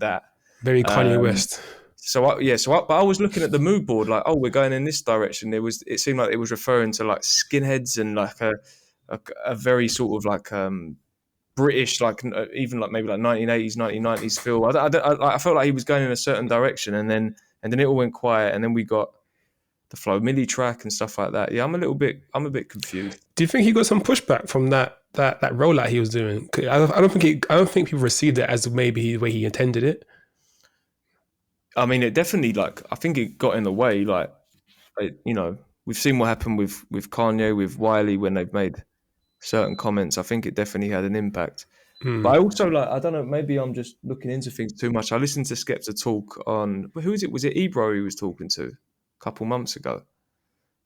that. Very Kanye West. But I was looking at the mood board like, oh, we're going in this direction. It seemed like it was referring to like skinheads and like a very sort of like British, like even like maybe like 1980s, 1990s feel. I felt like he was going in a certain direction, and then it all went quiet, and then we got the Flow Milli track and stuff like that. Yeah, I'm a bit confused. Do you think he got some pushback from that rollout he was doing? I don't think people received it as maybe the way he intended it. I mean, it definitely I think it got in the way. We've seen what happened with Kanye, with Wiley when they've made certain comments. I think it definitely had an impact. But I also I don't know, maybe I'm just looking into things too much. I listened to Skepta talk on, who is it? Was it Ebro he was talking to a couple months ago?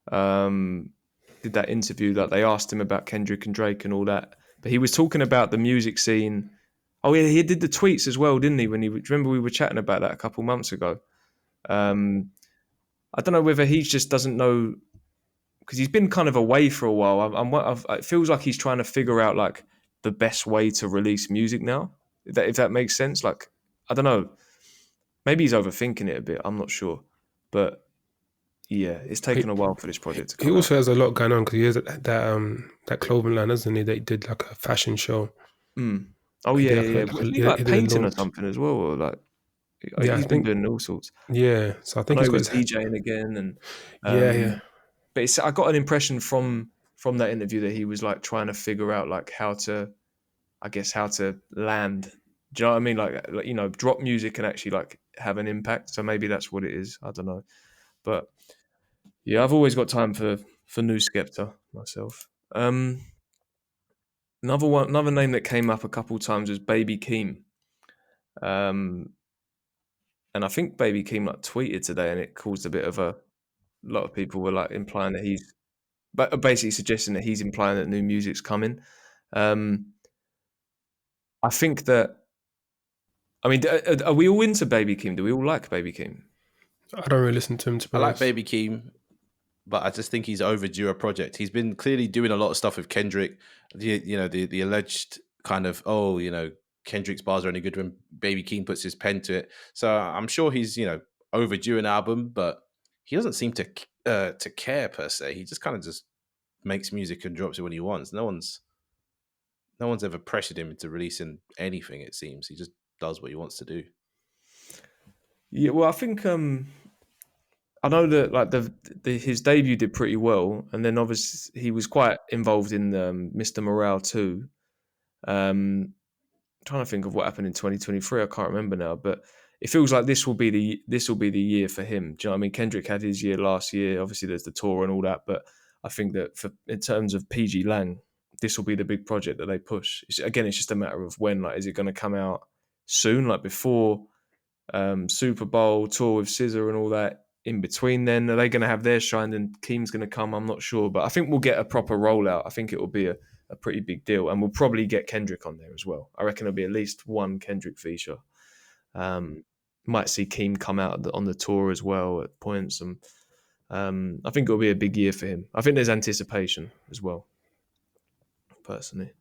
Did that interview that they asked him about Kendrick and Drake and all that. But he was talking about the music scene. Oh yeah, he did the tweets as well, didn't he? Remember we were chatting about that a couple months ago. I don't know whether he just doesn't know, because he's been kind of away for a while. It feels like he's trying to figure out like the best way to release music now. If that makes sense. Like, I don't know. Maybe he's overthinking it a bit. I'm not sure, but yeah, it's taken a while for this project to come He also out. has a lot going on, because he has that clothing line, doesn't he? That he did like a fashion show. Oh He yeah, did yeah, like yeah. a, Wasn't he he like did a painting or launch. something as well? Or like Yeah, I he's been think. doing all sorts. Yeah, so I I think know he's he got was his. DJing again, and Yeah, yeah. but I got an impression from that interview that he was like trying to figure out like how to, I guess, how to land. Do you know what I mean? Like you know, drop music and actually like have an impact. So maybe that's what it is. I don't know, but yeah, I've always got time for new Skepta myself. Another name that came up a couple times was Baby Keem. Um, and I think Baby Keem like tweeted today, and it caused a bit of a lot of people were like implying that he's, but basically suggesting that he's implying that new music's coming. Um, I think that, I mean, are we all into Baby Keem? Do we all like Baby Keem? I don't really listen to him, to be I like honest. Baby Keem, but I just think he's overdue a project. He's been clearly doing a lot of stuff with Kendrick. The alleged kind of, Kendrick's bars are only good when Baby Keem puts his pen to it. So I'm sure he's overdue an album, but he doesn't seem to care per se. He just kind of just makes music and drops it when he wants. No one's ever pressured him into releasing anything. It seems he just does what he wants to do. Yeah, well, I think I know that like his debut did pretty well, and then obviously he was quite involved in Mr. Morale too. Trying to think of what happened in 2023. I can't remember now, but it feels like this will be the year for him. Do you know what I mean? Kendrick had his year last year. Obviously, there's the tour and all that, but I think that in terms of PG Lang, this will be the big project that they push. It's just a matter of when. Like, is it going to come out soon, like before Super Bowl tour with SZA and all that? In between, then are they going to have their shine? And Keem's going to come. I'm not sure, but I think we'll get a proper rollout. I think it will be a pretty big deal, and we'll probably get Kendrick on there as well. I reckon there'll be at least one Kendrick feature. Might see Keem come out on the tour as well at points, and I think it'll be a big year for him. I think there's anticipation as well, personally.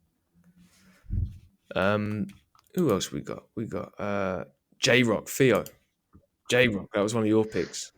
Who else we got? We got J Rock, Theo. J Rock, that was one of your picks.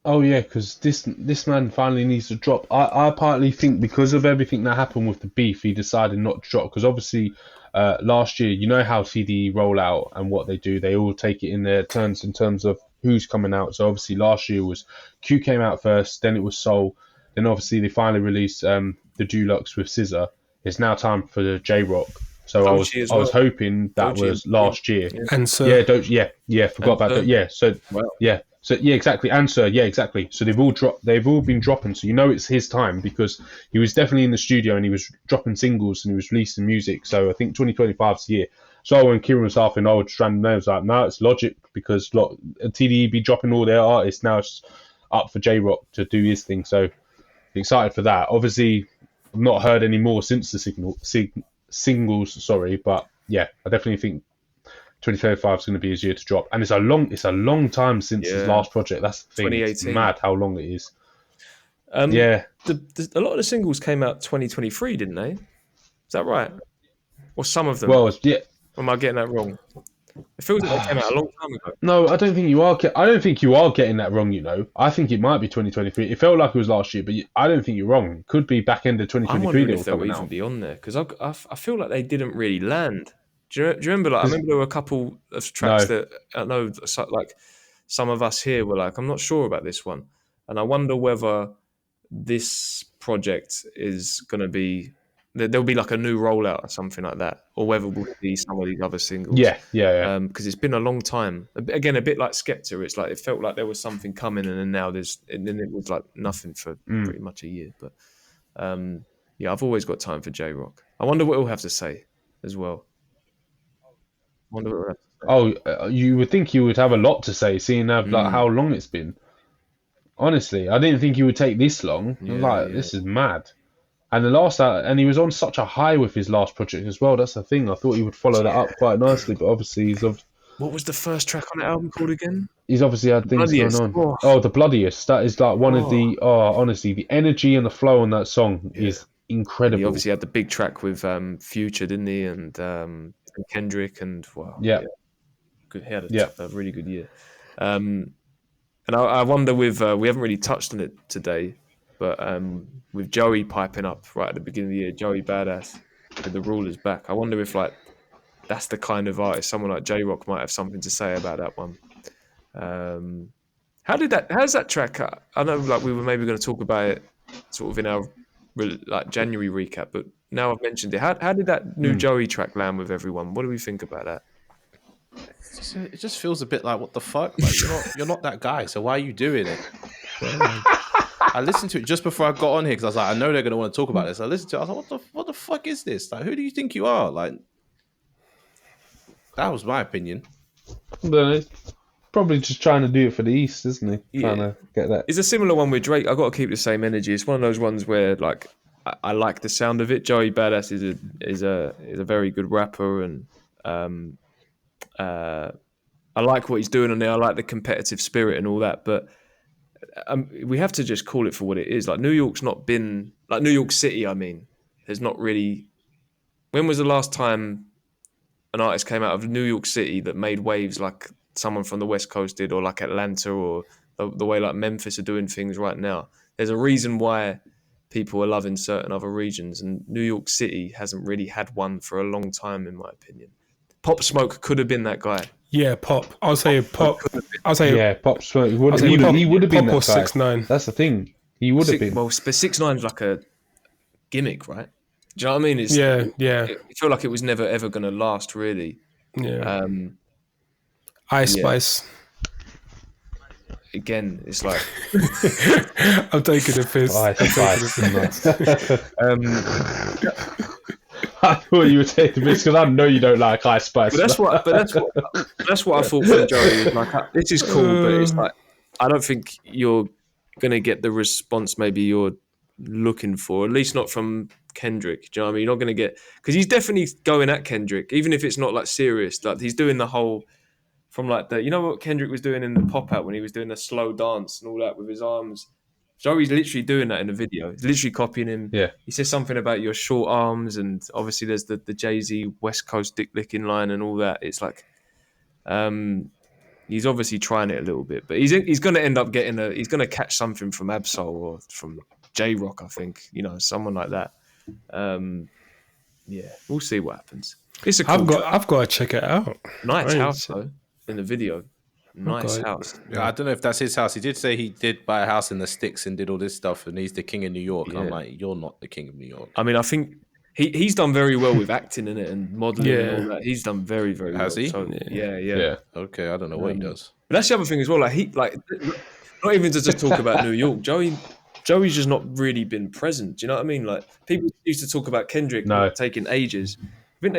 Oh yeah, because this man finally needs to drop. I partly think because of everything that happened with the beef, he decided not to drop. Because obviously, last year, you know how CD roll out and what they do. They all take it in their turns in terms of who's coming out. So obviously, last year was Q came out first, then it was Soul, then obviously they finally released the Dulux with SZA. It's now time for the J Rock. So I was Doechii as I was well. hoping that Doechii was last year. Yeah. And so Forgot about that. Yeah, so Wow. yeah. So yeah, exactly. Answer, yeah, exactly. So they've all been dropping. So you know it's his time because he was definitely in the studio and he was dropping singles and he was releasing music. So I think 2025's the year. So when Kieran was laughing, I was just random names like, no, it's logic because TDE be dropping all their artists now. It's up for J Rock to do his thing. So excited for that. Obviously, I've not heard any more since the singles. Sorry, but yeah, I definitely think 2035 is going to be his year to drop, and it's a long time since his last project. That's the thing. It's 2018. mad how long it is. A lot of the singles came out 2023, didn't they? Is that right? Or some of them? Well, yeah. Or am I getting that wrong? It feels like they came out a long time ago. No, I don't think you are. I don't think you are getting that wrong. I think it might be 2023. It felt like it was last year, but I don't think you're wrong. It could be back end of 2023. I'm wondering if they'll even be on there because I feel like they didn't really land. Do you remember? Like, I remember there were a couple of tracks that I know, like some of us here were like, I'm not sure about this one, and I wonder whether this project is going to be there'll be like a new rollout or something like that, or whether we'll see some of these other singles. Yeah. Because it's been a long time. Again, a bit like Skepta. It's like it felt like there was something coming, and then now and then it was like nothing for pretty much a year. But yeah, I've always got time for J Rock. I wonder what he'll have to say as well. You would think you would have a lot to say, seeing like how long it's been. Honestly, I didn't think he would take this long. This is mad. And and he was on such a high with his last project as well. That's the thing. I thought he would follow that up quite nicely, but obviously what was the first track on the album called again? He's obviously had things Bloodiest. going on. Oh, The Bloodiest. That is like one of the. Oh, honestly, the energy and the flow on that song is incredible. And he obviously had the big track with Future, didn't he? And Kendrick and good. He had a really good year. And I wonder we haven't really touched on it today, but with Joey piping up right at the beginning of the year, Joey Badass. with the rulers back. I wonder if like that's the kind of artist someone like J-Rock might have something to say about that one. How's that track? I know like we were maybe going to talk about it sort of in our like January recap, but now I've mentioned it. How did that new Joey track land with everyone? What do we think about that? It just feels a bit like, what the fuck? Like, you're not that guy, so why are you doing it? I listened to it just before I got on here because I was like, I know they're going to want to talk about this. I listened to it. I was like, what the fuck is this? Like, who do you think you are? Like, that was my opinion. Probably just trying to do it for the East, isn't he? Yeah. Trying to get that. It's a similar one with Drake. I got to keep the same energy. It's one of those ones where like I like the sound of it. Joey Badass is a very good rapper, and I like what he's doing on there. I like the competitive spirit and all that, but we have to just call it for what it is. Like New York's not been like New York City. I mean, has not really. When was the last time an artist came out of New York City that made waves like someone from the West Coast did, or like Atlanta, or the way like Memphis are doing things right now? There's a reason why people are loving certain other regions, and New York City hasn't really had one for a long time, in my opinion. Pop Smoke could have been that guy. Yeah, Pop. I'll say Pop. I'll say Pop Smoke. He would have been that guy. 6ix9ine. That's the thing. He would have been. Well, but 6ix9ine's like a gimmick, right? Do you know what I mean? Yeah. I feel like it was never ever going to last, really. Yeah. Ice Spice. Again, it's like I'm taking the piss. I thought you would take the piss because I know you don't like Ice Spice. But that's what I thought from Joey. Like, this is cool, but it's like I don't think you're gonna get the response maybe you're looking for. At least not from Kendrick. Do you know what I mean? You're not gonna get, because he's definitely going at Kendrick, even if it's not like serious. Like he's doing the whole from like the, you know what Kendrick was doing in the pop out when he was doing the slow dance and all that with his arms. Joey's literally doing that in the video. He's literally copying him. Yeah. He says something about your short arms, and obviously there's the Jay-Z West Coast dick licking line and all that. It's like, he's obviously trying it a little bit, but he's going to end up he's going to catch something from Absol or from J-Rock, I think, someone like that. Yeah, we'll see what happens. It's a cool I've got to check it out. Nice house though in the video. Nice house. Yeah, I don't know if that's his house. He did say he did buy a house in the sticks and did all this stuff, and he's the king of New York. Yeah. I'm like, you're not the king of New York. I mean, I think he's done very well with acting in it and modeling and all that. He's done very, very well. Has he? So, yeah. Okay, I don't know what he does. But that's the other thing as well. Like not even to just talk about New York. Joey's just not really been present. Do you know what I mean? Like people used to talk about Kendrick taking ages. I think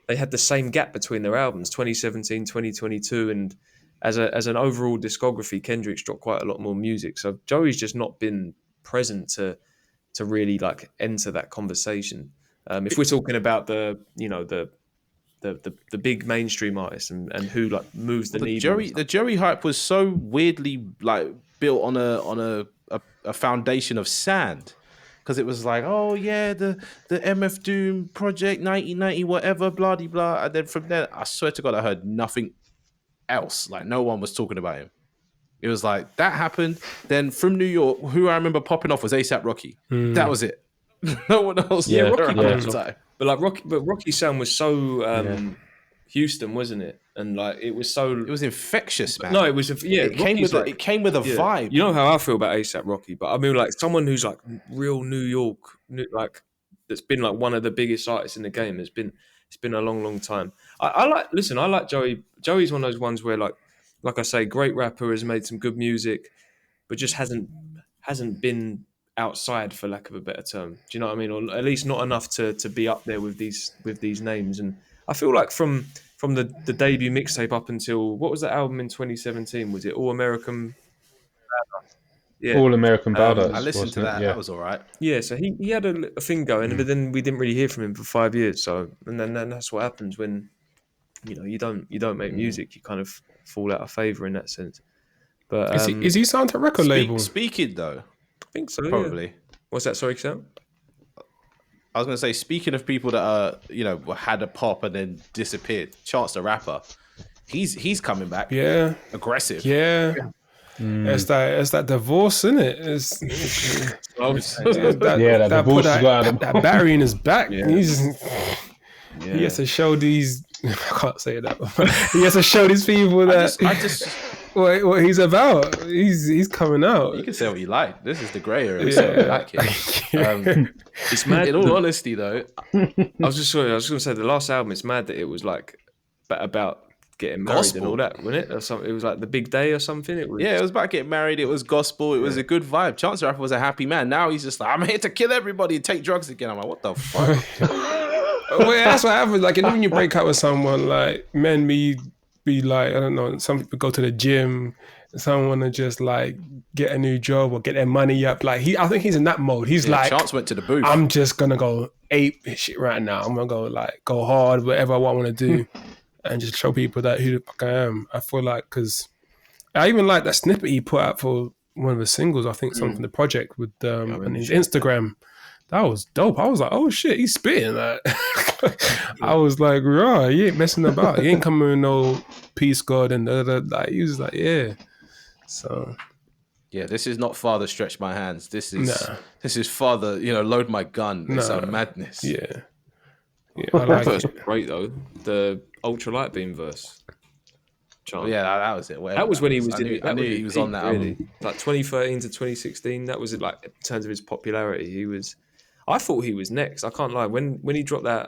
they had the same gap between their albums, 2017, 2022, and as an overall discography, Kendrick's dropped quite a lot more music. So Joey's just not been present to really like enter that conversation. If we're talking about the big mainstream artists and who like moves the needle. The Joey hype was so weirdly like built on a foundation of sand. Because it was like, oh yeah, the MF Doom project, 1990, whatever, blah de blah. And then from there, I swear to God, I heard nothing else. Like no one was talking about him. It was like that happened. Then from New York, who I remember popping off was A$AP Rocky. That was it. No one else. Yeah, Rocky's sound was so Houston, wasn't it? And like it was infectious, man. No, it was it came with a vibe. You know how I feel about A$AP Rocky, but I mean like someone who's like real New York, like that's been like one of the biggest artists in the game. It's been a long time. I like Joey. Joey's one of those ones where like I say, great rapper, has made some good music, but just hasn't been outside, for lack of a better term. Do you know what I mean? Or at least not enough to be up there with these names. And I feel like from the debut mixtape up until, what was that album in 2017? Was it All American? Yeah. All American Badass. I listened to that. Yeah. That was all right. Yeah, so he had a thing going, but then we didn't really hear from him for 5 years. So and then that's what happens when you don't make music. You kind of fall out of favor in that sense. But is he signed to a record label? Speaking though, I think so. Probably. Yeah. What's that? Sorry, Sam? I was going to say, speaking of people that had a pop and then disappeared, Chance the Rapper, he's coming back. Yeah, aggressive. Yeah. It's that divorce, isn't it? It's that, Yeah, that divorce put has got that battery in his back. Yeah. He has to show these. I can't say that. He has to show these people that I just what he's about. He's coming out. you can say what you like. This is the grey area. We say what we like here. It's mad. In all honesty, though, I was just going to say the last album. It's mad that it was like about getting married Gospel. and all that, wasn't it? Or something. It was like the big day or something. It was. yeah, it was about getting married. It was gospel. It was a good vibe. Chance the Rapper was a happy man. Now he's just like, I'm here to kill everybody and take drugs again. I'm like, what the fuck? Well, that's what happens. Like, when you break up with someone, like, men be like, I don't know, some people go to the gym, some want to just like get a new job or get their money up. Like, I think he's in that mode. He's like, Chance went to the booth. I'm just gonna go ape shit right now. I'm gonna go hard, whatever I want to do, and just show people that who the fuck I am. I feel like, because I even like that snippet he put out for one of the singles. I think something from the project with on his Instagram. That was dope. I was like, oh shit, he's spitting that. I was like, right, he ain't messing about. He ain't coming with no peace, God, and like he was like, yeah. So yeah, this is not Father Stretch My Hands. This is Father, load my gun. It's a madness. Yeah. I like Verse it. was great though. The Ultra Light Beam verse. Chance. Yeah, that was it. That was when he was. I knew he was on that album. Like 2013 to 2016. That was it. Like in terms of his popularity, he was. I thought he was next. I can't lie. When he dropped that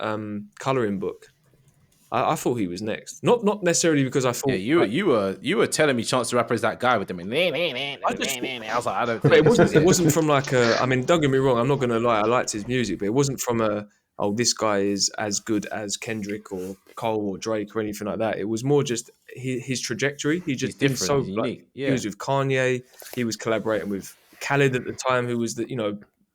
coloring book, I thought he was next. Not necessarily because I thought. Yeah, you were telling me Chance the Rapper is that guy with them. I was like, I don't. But it wasn't from like a. I mean, don't get me wrong. I'm not going to lie. I liked his music, but it wasn't from a. Oh, this guy is as good as Kendrick or Cole or Drake or anything like that. It was more just his trajectory. He just different. so He's like, unique. Yeah. He was with Kanye. He was collaborating with Khaled at the time, who was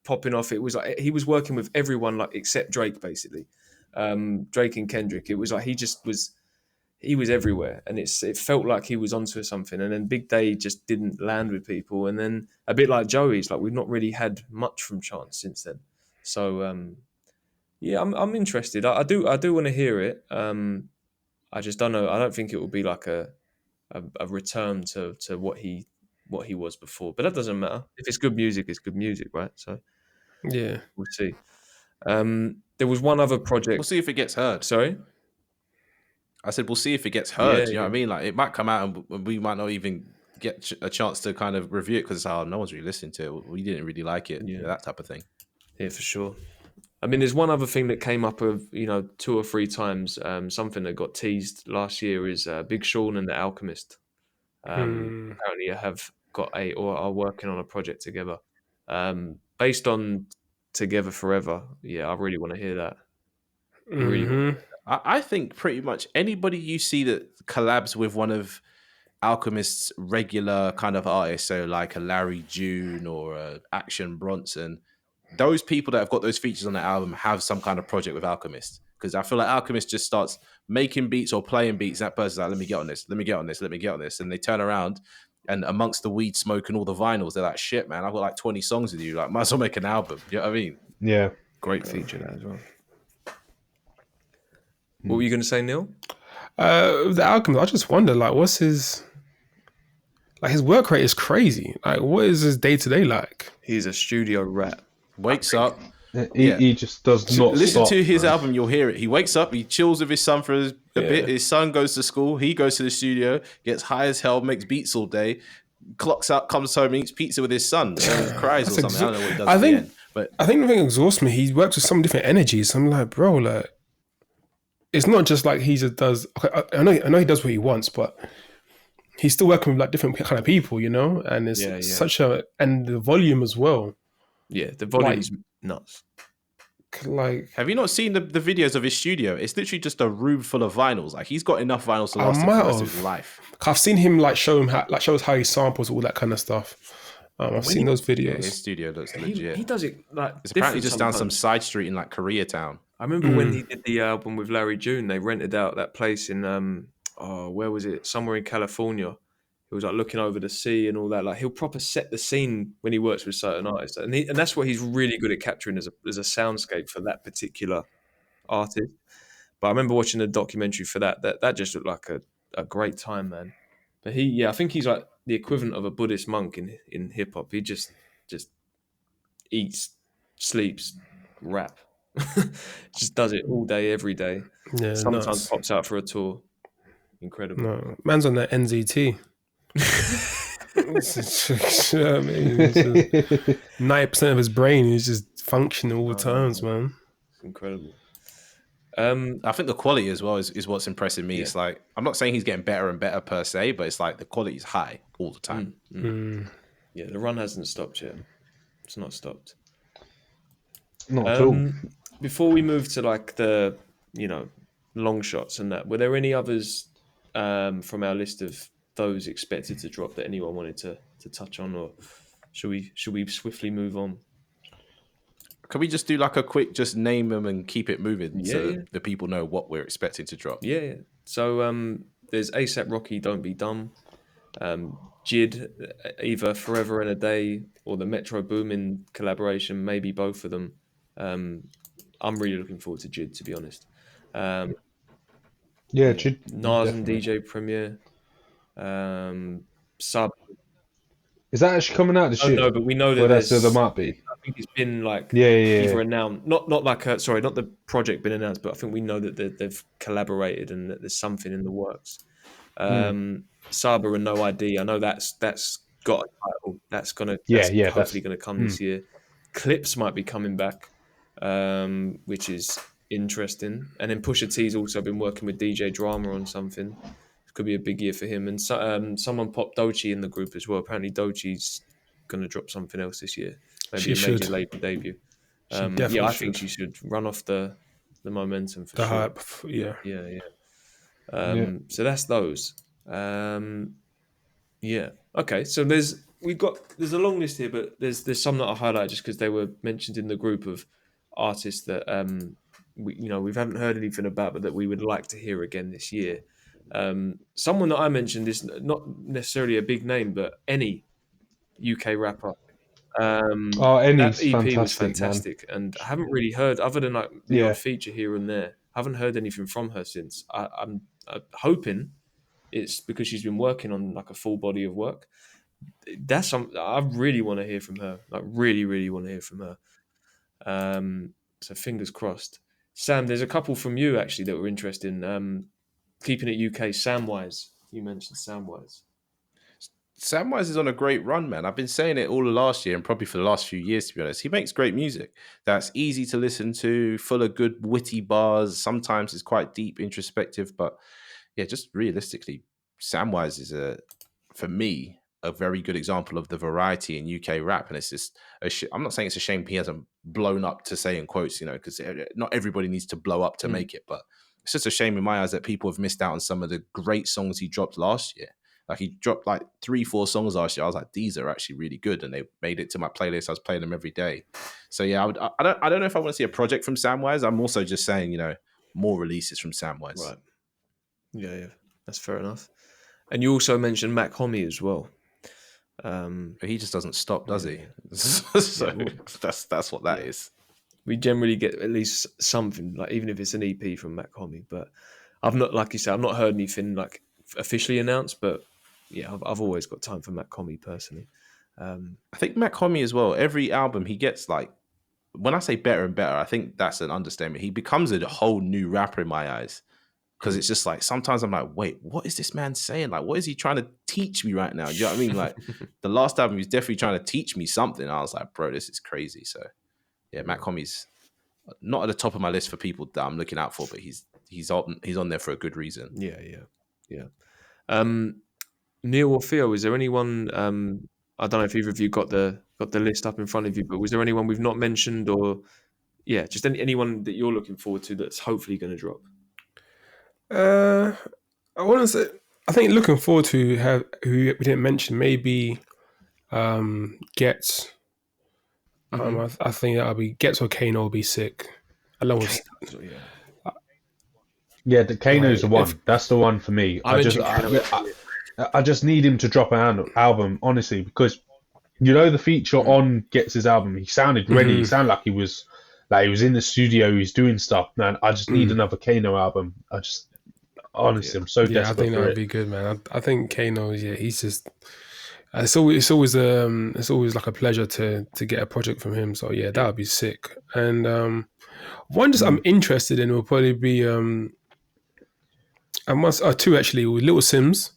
popping off. It was like he was working with everyone like except Drake, basically. Drake and Kendrick. It was like he was everywhere, and it felt like he was onto something. And then Big Day just didn't land with people, and then a bit like Joey's, like we've not really had much from Chance since then. So yeah, I'm interested. I do want to hear it. I just don't know. I don't think it will be like a return to what he was before. But that doesn't matter. If it's good music, it's good music, right? So Yeah. we'll see. There was one other project. We'll see if it gets heard. Sorry? I said we'll see if it gets heard. Yeah, You know what I mean? Like it might come out and we might not even get a chance to kind of review it because no one's really listening to it. We didn't really like it. Yeah. That type of thing. Yeah, for sure. I mean, there's one other thing that came up of 2 or 3 times. Something that got teased last year is Big Sean and the Alchemist. Apparently, have got or are working on a project together, based on Together Forever. Yeah, I really want to hear that. I think pretty much anybody you see that collabs with one of Alchemist's regular kind of artists, so like a Larry June or a Action Bronson, those people that have got those features on the album have some kind of project with Alchemist. Because I feel like Alchemist just starts making beats or playing beats. That person's like, let me get on this, let me get on this, let me get on this. And they turn around and amongst the weed smoke and all the vinyls, they're like, shit, man, I've got like 20 songs with you. Like, might as well make an album. You know what I mean? Yeah. Great feature that as well. What were you going to say, Neil? The Alchemist, I just wonder, like, what's his work rate is crazy. Like, what is his day-to-day like? He's a studio rat. Wakes up. He just does not Listen stop, to his man. album, you'll hear it. He wakes up, he chills with his son for a bit. His son goes to school. He goes to the studio, gets high as hell, makes beats all day, clocks out, comes home, eats pizza with his son, and cries or something. I don't know what he does at the end. But I think the thing that exhausts me, he works with some different energies. I'm like, bro, like, it's not just like he just does. Okay, I know he does what he wants, but he's still working with like different kind of people, and it's such and the volume as well. Yeah, the volume's nuts. Like, have you not seen the videos of his studio? It's literally just a room full of vinyls. Like, he's got enough vinyls to last him for the rest of his life. I've seen him show us how he samples all that kind of stuff. I've seen those videos. Yeah, his studio looks legit. He does it like it's apparently just down some side street in like Koreatown. I remember when he did the album with Larry June, they rented out that place in where was it? Somewhere in California. It was like looking over the sea and all that. Like, he'll proper set the scene when he works with certain artists, and that's what he's really good at capturing as a soundscape for that particular artist. But I remember watching a documentary for that just looked like a great time, man. But I think he's like the equivalent of a Buddhist monk in hip hop. He just eats, sleeps, rap. Just does it all day, every day. Yeah, Sometimes nuts. pops out for a tour. Incredible. No, man's on that NZT. You know what I mean? 90% of his brain is just functioning all the times, man. It's incredible. I think the quality as well is what's impressing me. Yeah. It's like, I'm not saying he's getting better and better per se, but it's like the quality is high all the time. Yeah, the run hasn't stopped yet. It's not stopped. Not at all. Before we move to like the, long shots and that, were there any others from our list of those expected to drop that anyone wanted to touch on, or should we swiftly move on? Can we just do like a quick, just name them and keep it moving so Yeah. the people know what we're expecting to drop? Yeah. So there's ASAP Rocky, Don't Be Dumb. Jid, either Forever and a Day or the Metro Boomin collaboration, maybe both of them. I'm really looking forward to Jid, to be honest. Jid, Nas and definitely. DJ Premier. Sub. Is that actually coming out this year? No, but we know that Well, there might be. I think it's been like Yeah. either announced, not like not the project been announced, but I think we know that they've collaborated and that there's something in the works. Saba and No ID, I know that's got a title. That's hopefully gonna come this year. Clips might be coming back, which is interesting. And then Pusha T's also been working with DJ Drama on something. It could be a big year for him. And someone popped Doechii in the group as well. Apparently Doechii's gonna drop something else this year. Maybe She a major should. label debut. Definitely I think she should run off the momentum for The sure. hype, yeah. Yeah. So that's those. Yeah. Okay. So there's a long list here, but there's some that I highlight just because they were mentioned in the group of artists that we haven't heard anything about, but that we would like to hear again this year. Someone that I mentioned is not necessarily a big name, but any UK rapper. Any's that EP was fantastic, fantastic, and I haven't really heard, other than like the odd feature here and there, I haven't heard anything from her since. I'm hoping it's because she's been working on like a full body of work. That's something I really want to hear from her. Like really, really want to hear from her. So fingers crossed. Sam, there's a couple from you actually that were interested in keeping it UK. Samwise, you mentioned Samwise. Samwise is on a great run, man. I've been saying it all last year and probably for the last few years, to be honest. He makes great music that's easy to listen to, full of good, witty bars. Sometimes it's quite deep, introspective, but yeah, just realistically, Samwise is for me, a very good example of the variety in UK rap. And it's just, I'm not saying it's a shame he hasn't blown up, to say in quotes, because not everybody needs to blow up to make it, but it's just a shame in my eyes that people have missed out on some of the great songs he dropped last year. Like he dropped like 3-4 songs last year. I was like, these are actually really good, and they made it to my playlist. I was playing them every day. So yeah, I don't know if I want to see a project from Samwise. I'm also just saying, more releases from Samwise. Right. Yeah, that's fair enough. And you also mentioned Mac Homie as well. But he just doesn't stop, does he? So that's what that is. We generally get at least something, like even if it's an EP from Mac Homie. But I've not, like you said, I've not heard anything like officially announced. But yeah, I've always got time for Mac Homie personally. I think Mac Homie as well. Every album he gets, like, when I say better and better, I think that's an understatement. He becomes a whole new rapper in my eyes. Because it's just like, sometimes I'm like, wait, what is this man saying? Like, what is he trying to teach me right now? Do you know what I mean? Like, the last album, he was definitely trying to teach me something. I was like, bro, this is crazy. So, yeah, Mac Homie's not at the top of my list for people that I'm looking out for, but he's on there for a good reason. Yeah. Neil or Theo, is there anyone? I don't know if either of you got the list up in front of you, but was there anyone we've not mentioned, or just anyone that you're looking forward to that's hopefully going to drop? I want to say, I think looking forward to who we didn't mention, maybe Gets. I think that'll be Gets or Kano will be sick. Along with the Kano's the one. That's the one for me. I just need him to drop an album, honestly, because the feature on Gets' album, he sounded ready. He sounded like he was in the studio. He's doing stuff, man. I just need another Kano album. Honestly, I'm so desperate. I think that for would it. be good, man. I think Kano, he's just It's always like a pleasure to get a project from him. So yeah, that would be sick. And one just I'm interested in will probably be two actually with Little Sims.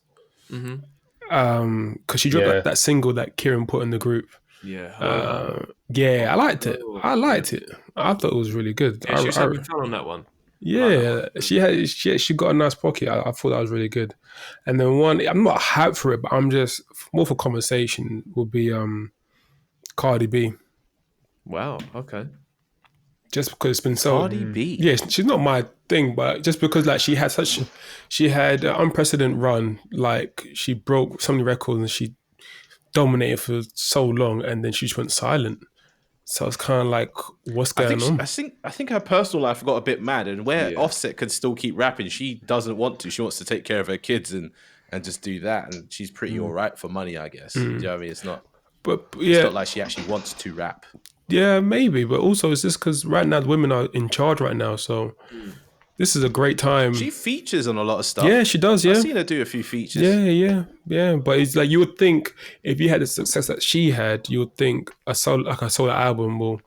Because she dropped that single that Kieran put in the group. Yeah. Yeah, I liked it. I thought it was really good. Yeah, she was having fun on that one. Yeah, she got a nice pocket. I thought that was really good. And then one, I'm not hyped for it, but I'm just more for conversation. Would be Cardi B. Wow. Okay. Just because it's been so Cardi B. Yeah, she's not my thing, but just because like she had an unprecedented run. Like she broke so many records and she dominated for so long, and then she just went silent. So it's kind of like, what's going on? I think her personal life got a bit mad, and where Offset can still keep rapping, she doesn't want to. She wants to take care of her kids and just do that, and she's pretty all right for money, I guess. Do you know what I mean? It's not like she actually wants to rap. Yeah, maybe, but also it's just because right now the women are in charge right now, so this is a great time. She features on a lot of stuff. Yeah, she does. Yeah, I've seen her do a few features. Yeah. But it's like you would think if you had the success that she had, you would think a solo album will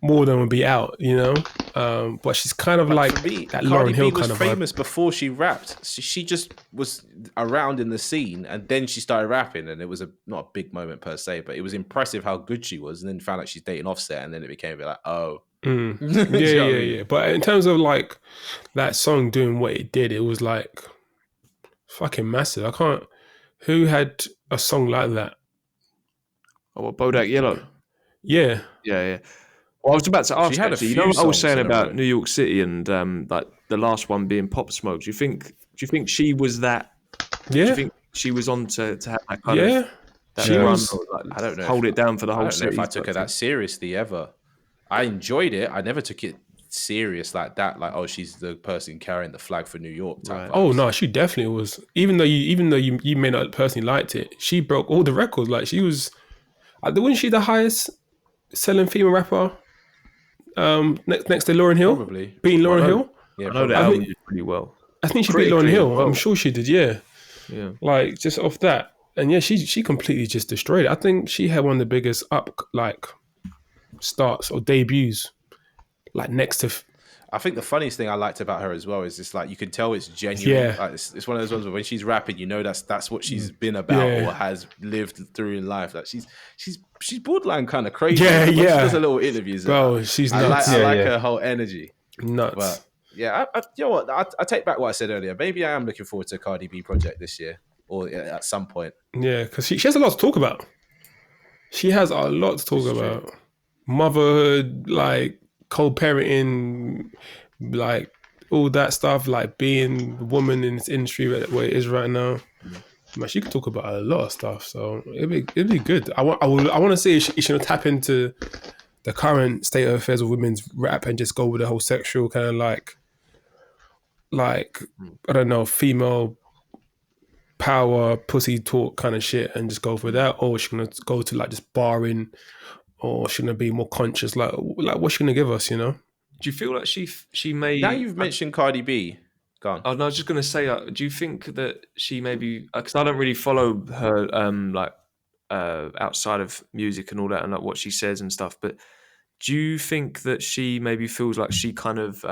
more than would be out, you know. But she's kind of like that Lauryn Hill kind of vibe. Cardi B was famous before she rapped. She just was around in the scene, and then she started rapping, and it was not a big moment per se, but it was impressive how good she was. And then found out she's dating Offset, and then it became a bit like, oh. Yeah. But in terms of like that song doing what it did, it was like fucking massive. Who had a song like that? Oh, what, Bodak Yellow? Yeah. Well, I was about to ask, actually, you know what I was saying about New York City and like the last one being Pop Smoke? Do you think she was that? Yeah. Do you think she was on to have that kind of that she run, was, like, I don't know. Hold it down for the whole city? I don't know if I took her that seriously ever. I enjoyed it. I never took it serious like that. Like, oh, she's the person carrying the flag for New York. Type Oh no, she definitely was. Even though you may not personally liked it, she broke all the records. Like she was, wasn't she the highest selling female rapper? Next to Lauryn Hill, Probably beating Lauryn Hill. Yeah, I know that album did pretty well. I think she beat Lauryn Hill. Well. I'm sure she did. Yeah. Like just off that, and yeah, she completely just destroyed it. I think she had one of the biggest starts or debuts, like next to. I think the funniest thing I liked about her as well is it's like you can tell it's genuine. Yeah. Like it's one of those ones where when she's rapping, you know that's what she's been about or has lived through in life. Like she's borderline kind of crazy. Yeah, When yeah. She does a little interviews. Bro, she's nuts. I like her whole energy. Nuts. But yeah, you know what? I take back what I said earlier. Maybe I am looking forward to a Cardi B project this year or at some point. Yeah, because she has a lot to talk about. She has a lot to talk about. Motherhood, like co-parenting, like all that stuff, like being a woman in this industry where it is right now. Man, she could talk about a lot of stuff, so it'd be good. I want to see if she should tap into the current state of affairs of women's rap and just go with the whole sexual kind of like I don't know, female power, pussy talk kind of shit, and just go for that, or she's gonna go to like just barring, or she's gonna be more conscious, like what's she gonna give us, you know? Do you feel like she may? Now you've mentioned Cardi B. Go on. Oh, no, I was just going to say, do you think that she maybe? Because I don't really follow her, outside of music and all that, and like what she says and stuff. But do you think that she maybe feels like she kind of,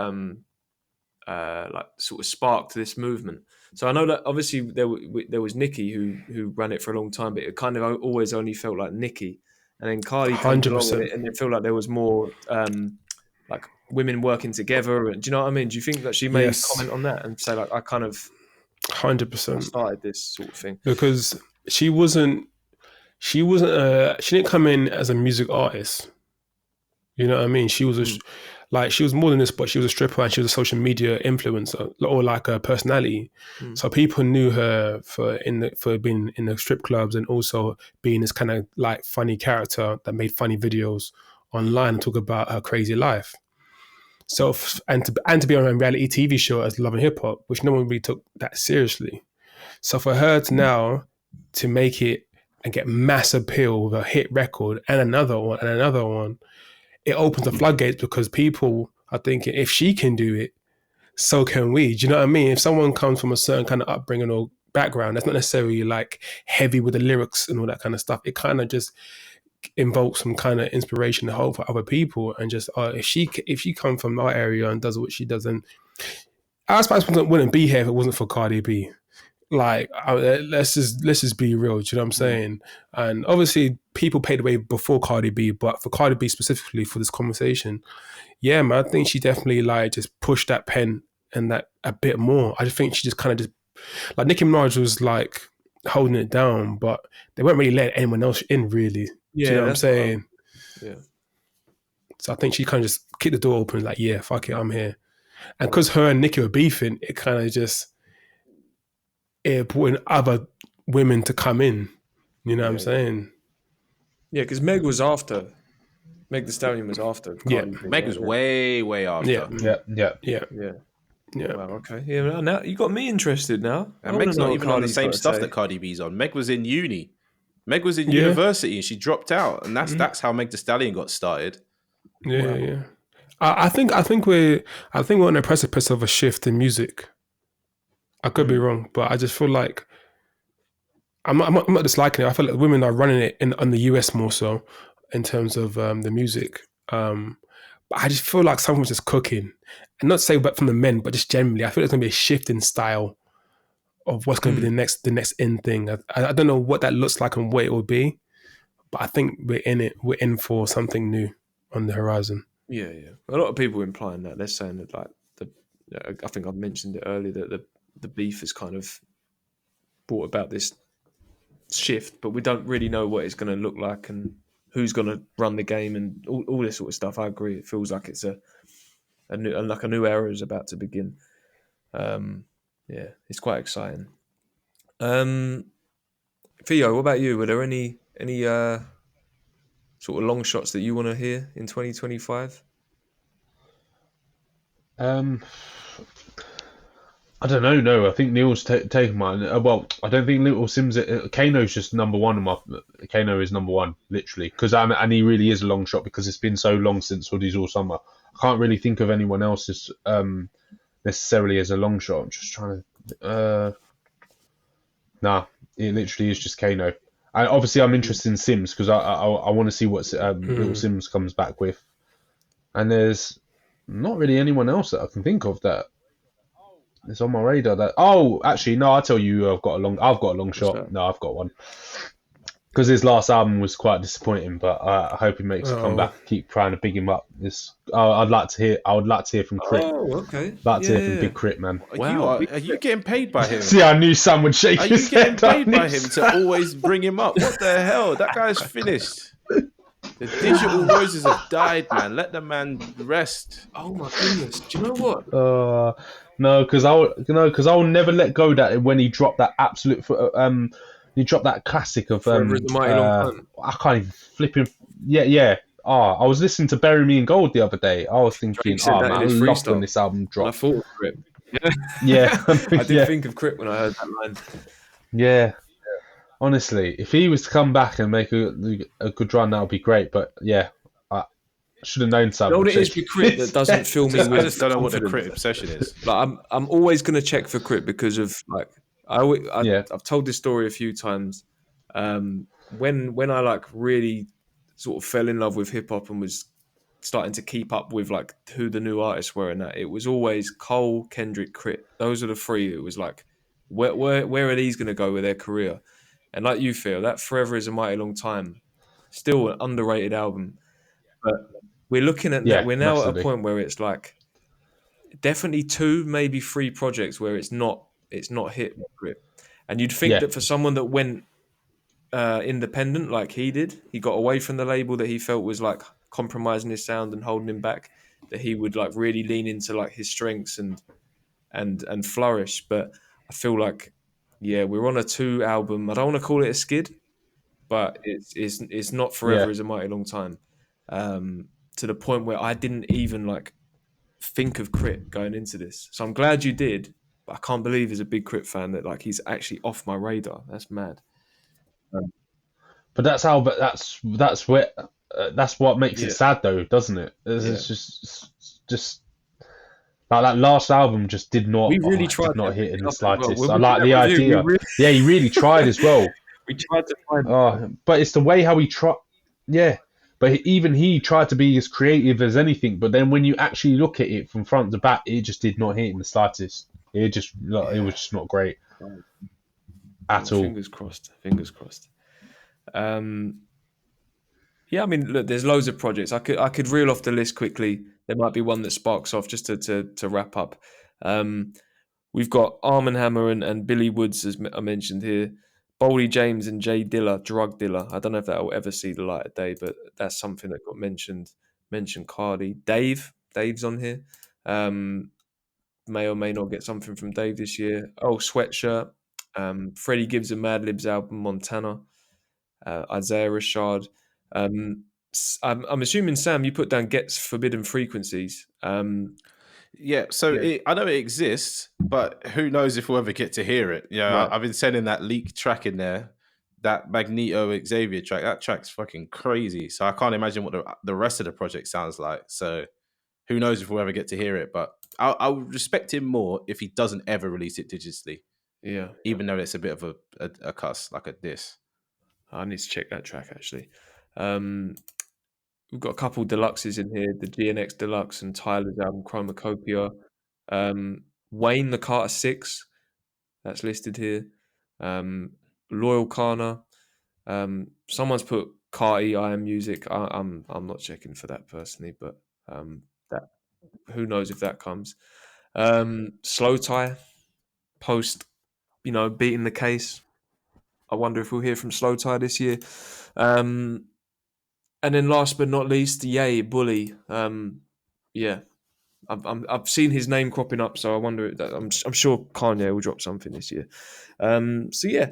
like sort of sparked this movement? So I know that obviously there was Nicki who ran it for a long time, but it kind of always only felt like Nicki, and then Cardi came along with it, and it felt like there was more. Like women working together, and do you know what I mean? Do you think that she may comment on that and say like, I kind of 100% started this sort of thing? Because she didn't come in as a music artist. You know what I mean? She was she was more than this, but she was a stripper and she was a social media influencer or like a personality. So people knew her for being in the strip clubs and also being this kind of like funny character that made funny videos online and talk about her crazy life. So and to be on a reality TV show as Love and Hip Hop, which no one really took that seriously. So for her to now to make it and get mass appeal with a hit record and another one, it opens the floodgates because people are thinking if she can do it, so can we. Do you know what I mean? If someone comes from a certain kind of upbringing or background that's not necessarily like heavy with the lyrics and all that kind of stuff. It kind of just invokes some kind of inspiration and hope for other people. And just if she comes from our area and does what she does, and our Spice wouldn't be here if it wasn't for Cardi B. Like, let's just be real. Do you know what I'm saying? And obviously, people paved the way before Cardi B, but for Cardi B specifically for this conversation, yeah, man, I think she definitely like just pushed that pen and that a bit more. I just think she just kind of just like Nicki Minaj was like holding it down, but they weren't really letting anyone else in, really. Yeah, Do you know what I'm saying? Yeah. So I think she kind of just kicked the door open, like, yeah, fuck it, I'm here. And because her and Nicki were beefing, it kind of just it brought in other women to come in. You know what I'm saying? Yeah, because Meg was after. Meg the Stallion was after. Yeah. Meg was way after. Yeah. Wow, okay. Yeah, now you got me interested now. And Meg's not even on the same stuff that Cardi B's on. Meg was in uni. Meg was in university and she dropped out. And that's how Meg the Stallion got started. Yeah. I think we're on the precipice of a shift in music. I could be wrong, but I just feel like I'm not disliking it. I feel like women are running it on the US more so in terms of the music. But I just feel like someone's just cooking, and not to say but from the men, but just generally, I feel like there's gonna be a shift in style of what's gonna be the next in thing. I don't know what that looks like and what it will be, but I think we're in it. We're in for something new on the horizon. Yeah. A lot of people implying that. They're saying that like I think I've mentioned it earlier that the beef has kind of brought about this shift, but we don't really know what it's going to look like and who's going to run the game and all this sort of stuff. I agree. It feels like it's a new era is about to begin. Yeah, it's quite exciting. Theo, what about you? Were there any sort of long shots that you want to hear in 2025? I don't know. No, I think Neil's taken mine. Well, I don't think Little Sims. Kano's just number one. Kano is number one, literally, and he really is a long shot because it's been so long since Hoodies All Summer. I can't really think of anyone else as necessarily as a long shot. I'm just trying to. Nah, it literally is just Kano. And obviously, I'm interested in Sims because I want to see what Little Sims comes back with. And there's not really anyone else that I can think of that. It's on my radar. Actually, no. I'll tell you, I've got a long shot. No, I've got one. Because his last album was quite disappointing, but I hope he makes a comeback. Keep trying to big him up. I would like to hear from Krept. Oh, okay. Like to hear from Big Krept, man. Wow. Are you getting paid by him? See, I knew Sam would shake Are you his getting head. paid by him to always bring him up? What the hell? That guy's finished. The digital roses have died, man. Let the man rest. Oh my goodness! Do you know what? No, because I'll never let go that when he dropped that absolute. He dropped that classic of Forever is a Mighty Long Time. I can't even flip him. Yeah. I was listening to Bury Me in Gold the other day. I was thinking, man, I loved when this album dropped. I thought of Krept. Yeah. I did think of Krept when I heard that line. Yeah. Honestly, if he was to come back and make a good run, that would be great. But yeah, I should have known something. You know what it is with Krept that doesn't fill me with I just don't know what the Krept obsession is. Like, I'm always going to check for Krept because of like I've told this story a few times. When I like really sort of fell in love with hip hop and was starting to keep up with like who the new artists were and that, it was always Cole, Kendrick, Krept. Those are the three. It was like where are these going to go with their career? And like you feel, that Forever is a Mighty Long Time, still an underrated album. But we're looking at that. We're now massively. at a point where it's like definitely 2, maybe 3 projects where it's not hit. And you'd think that for someone that went independent like he did, he got away from the label that he felt was like compromising his sound and holding him back, that he would like really lean into like his strengths and flourish. But I feel like, yeah, we're on a 2 album. I don't want to call it a skid, but it's not Forever is a Mighty Long Time. To the point where I didn't even like think of Krept going into this. So I'm glad you did, but I can't believe as a big Krept fan that like he's actually off my radar. That's mad. But that's what makes it sad though, doesn't it? It's just Like that last album just did not. We really Did tried not to hit in pick the up as well. slightest. When I we like did the that review, idea. Yeah, he really tried as well. we tried to find. But it's the way how he tried. Yeah, but even he tried to be as creative as anything. But then when you actually look at it from front to back, it just did not hit in the slightest. It was just not great at all. Fingers crossed. Fingers crossed. Yeah, I mean, look, there's loads of projects. I could reel off the list quickly. There might be one that sparks off just to wrap up. We've got Arm & Hammer and Billy Woods, as I mentioned here. Boldy James and Jay Dilla, Drug Dealer. I don't know if that will ever see the light of day, but that's something that got mentioned. Mentioned Cardi. Dave's on here. May or may not get something from Dave this year. Oh, Sweatshirt. Freddie Gibbs and Madlib's album, Montana. Isaiah Rashad. I'm assuming, Sam, you put down Gets Forbidden Frequencies. Yeah, so I know it exists, but who knows if we'll ever get to hear it. Yeah, Right. I've been sending that leak track in there, that Magneto Xavier track. That track's fucking crazy. So I can't imagine what the rest of the project sounds like. So who knows if we'll ever get to hear it. But I'll respect him more if he doesn't ever release it digitally. Yeah. Even though it's a bit of a cuss, like a diss. I need to check that track, actually. We've got a couple deluxes in here, the GNX Deluxe and Tyler's album Chromacopia. Wayne the Carter 6, that's listed here. Loyal Kana. Someone's put Carti I Am Music. I'm not checking for that personally, but that who knows if that comes. Slow Tie, post, beating the case. I wonder if we'll hear from Slow Tie this year. And then last but not least, Yay, Bully. Yeah, I've seen his name cropping up, so I wonder. I'm sure Kanye will drop something this year. So yeah,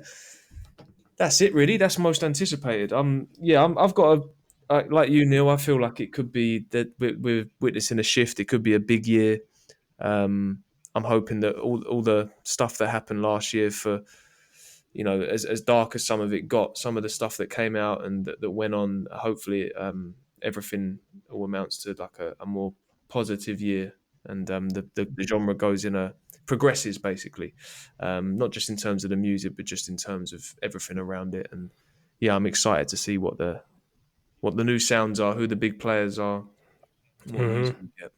that's it really. That's most anticipated. I've got like you, Neil. I feel like it could be that we're witnessing a shift. It could be a big year. I'm hoping that all the stuff that happened last year for, as dark as some of it got, some of the stuff that came out and that went on, hopefully everything all amounts to like a more positive year, and the genre progresses basically, not just in terms of the music, but just in terms of everything around it. And yeah, I'm excited to see what the new sounds are, who the big players are, what music we get.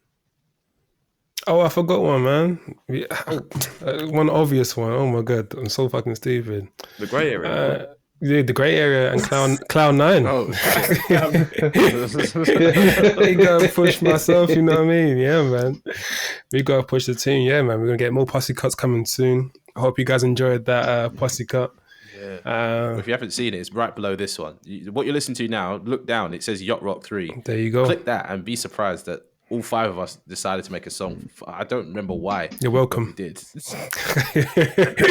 Oh, I forgot one, man. One obvious one. Oh my god, I'm so fucking stupid. The grey area. Yeah, the grey area and Cloud 9. Oh, You gotta push myself, you know what I mean? Yeah, man. We gotta push the team. Yeah, man. We're gonna get more posse cuts coming soon. I hope you guys enjoyed that posse cut. Yeah. If you haven't seen it, it's right below this one. What you're listening to now, look down. It says Yacht Rock 3. There you go. Click that and be surprised that all 5 of us decided to make a song. I don't remember why. You're welcome. We did.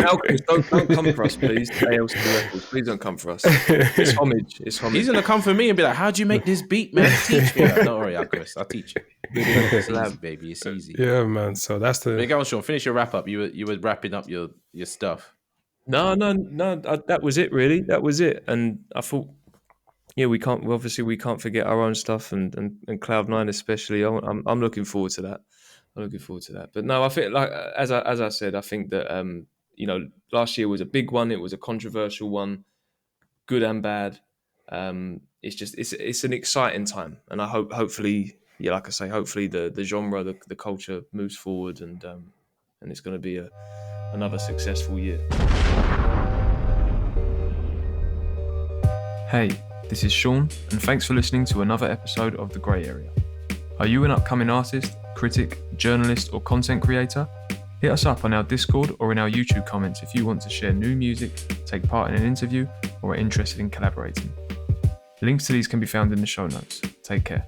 Alchemist, don't come for us, please. ALC Records, please don't come for us. It's homage. He's gonna come for me and be like, "How'd you make this beat, man? Teach me." Like, don't worry, Alchemist. I'll teach you. It's easy, baby. It's easy. Yeah, man. So that's the. Go on, Sean. Finish your wrap up. You were wrapping up your stuff. No. That was it, really. That was it. And I thought, yeah, we can't forget our own stuff and Cloud9 especially. I'm looking forward to that. But no, I think, like as I said, I think that last year was a big one. It was a controversial one, good and bad. It's an exciting time, and I hopefully, yeah, like I say, hopefully the genre, the culture moves forward, and it's going to be another successful year. Hey, this is Sean, and thanks for listening to another episode of The Grey Area. Are you an upcoming artist, critic, journalist, or content creator? Hit us up on our Discord or in our YouTube comments if you want to share new music, take part in an interview, or are interested in collaborating. Links to these can be found in the show notes. Take care.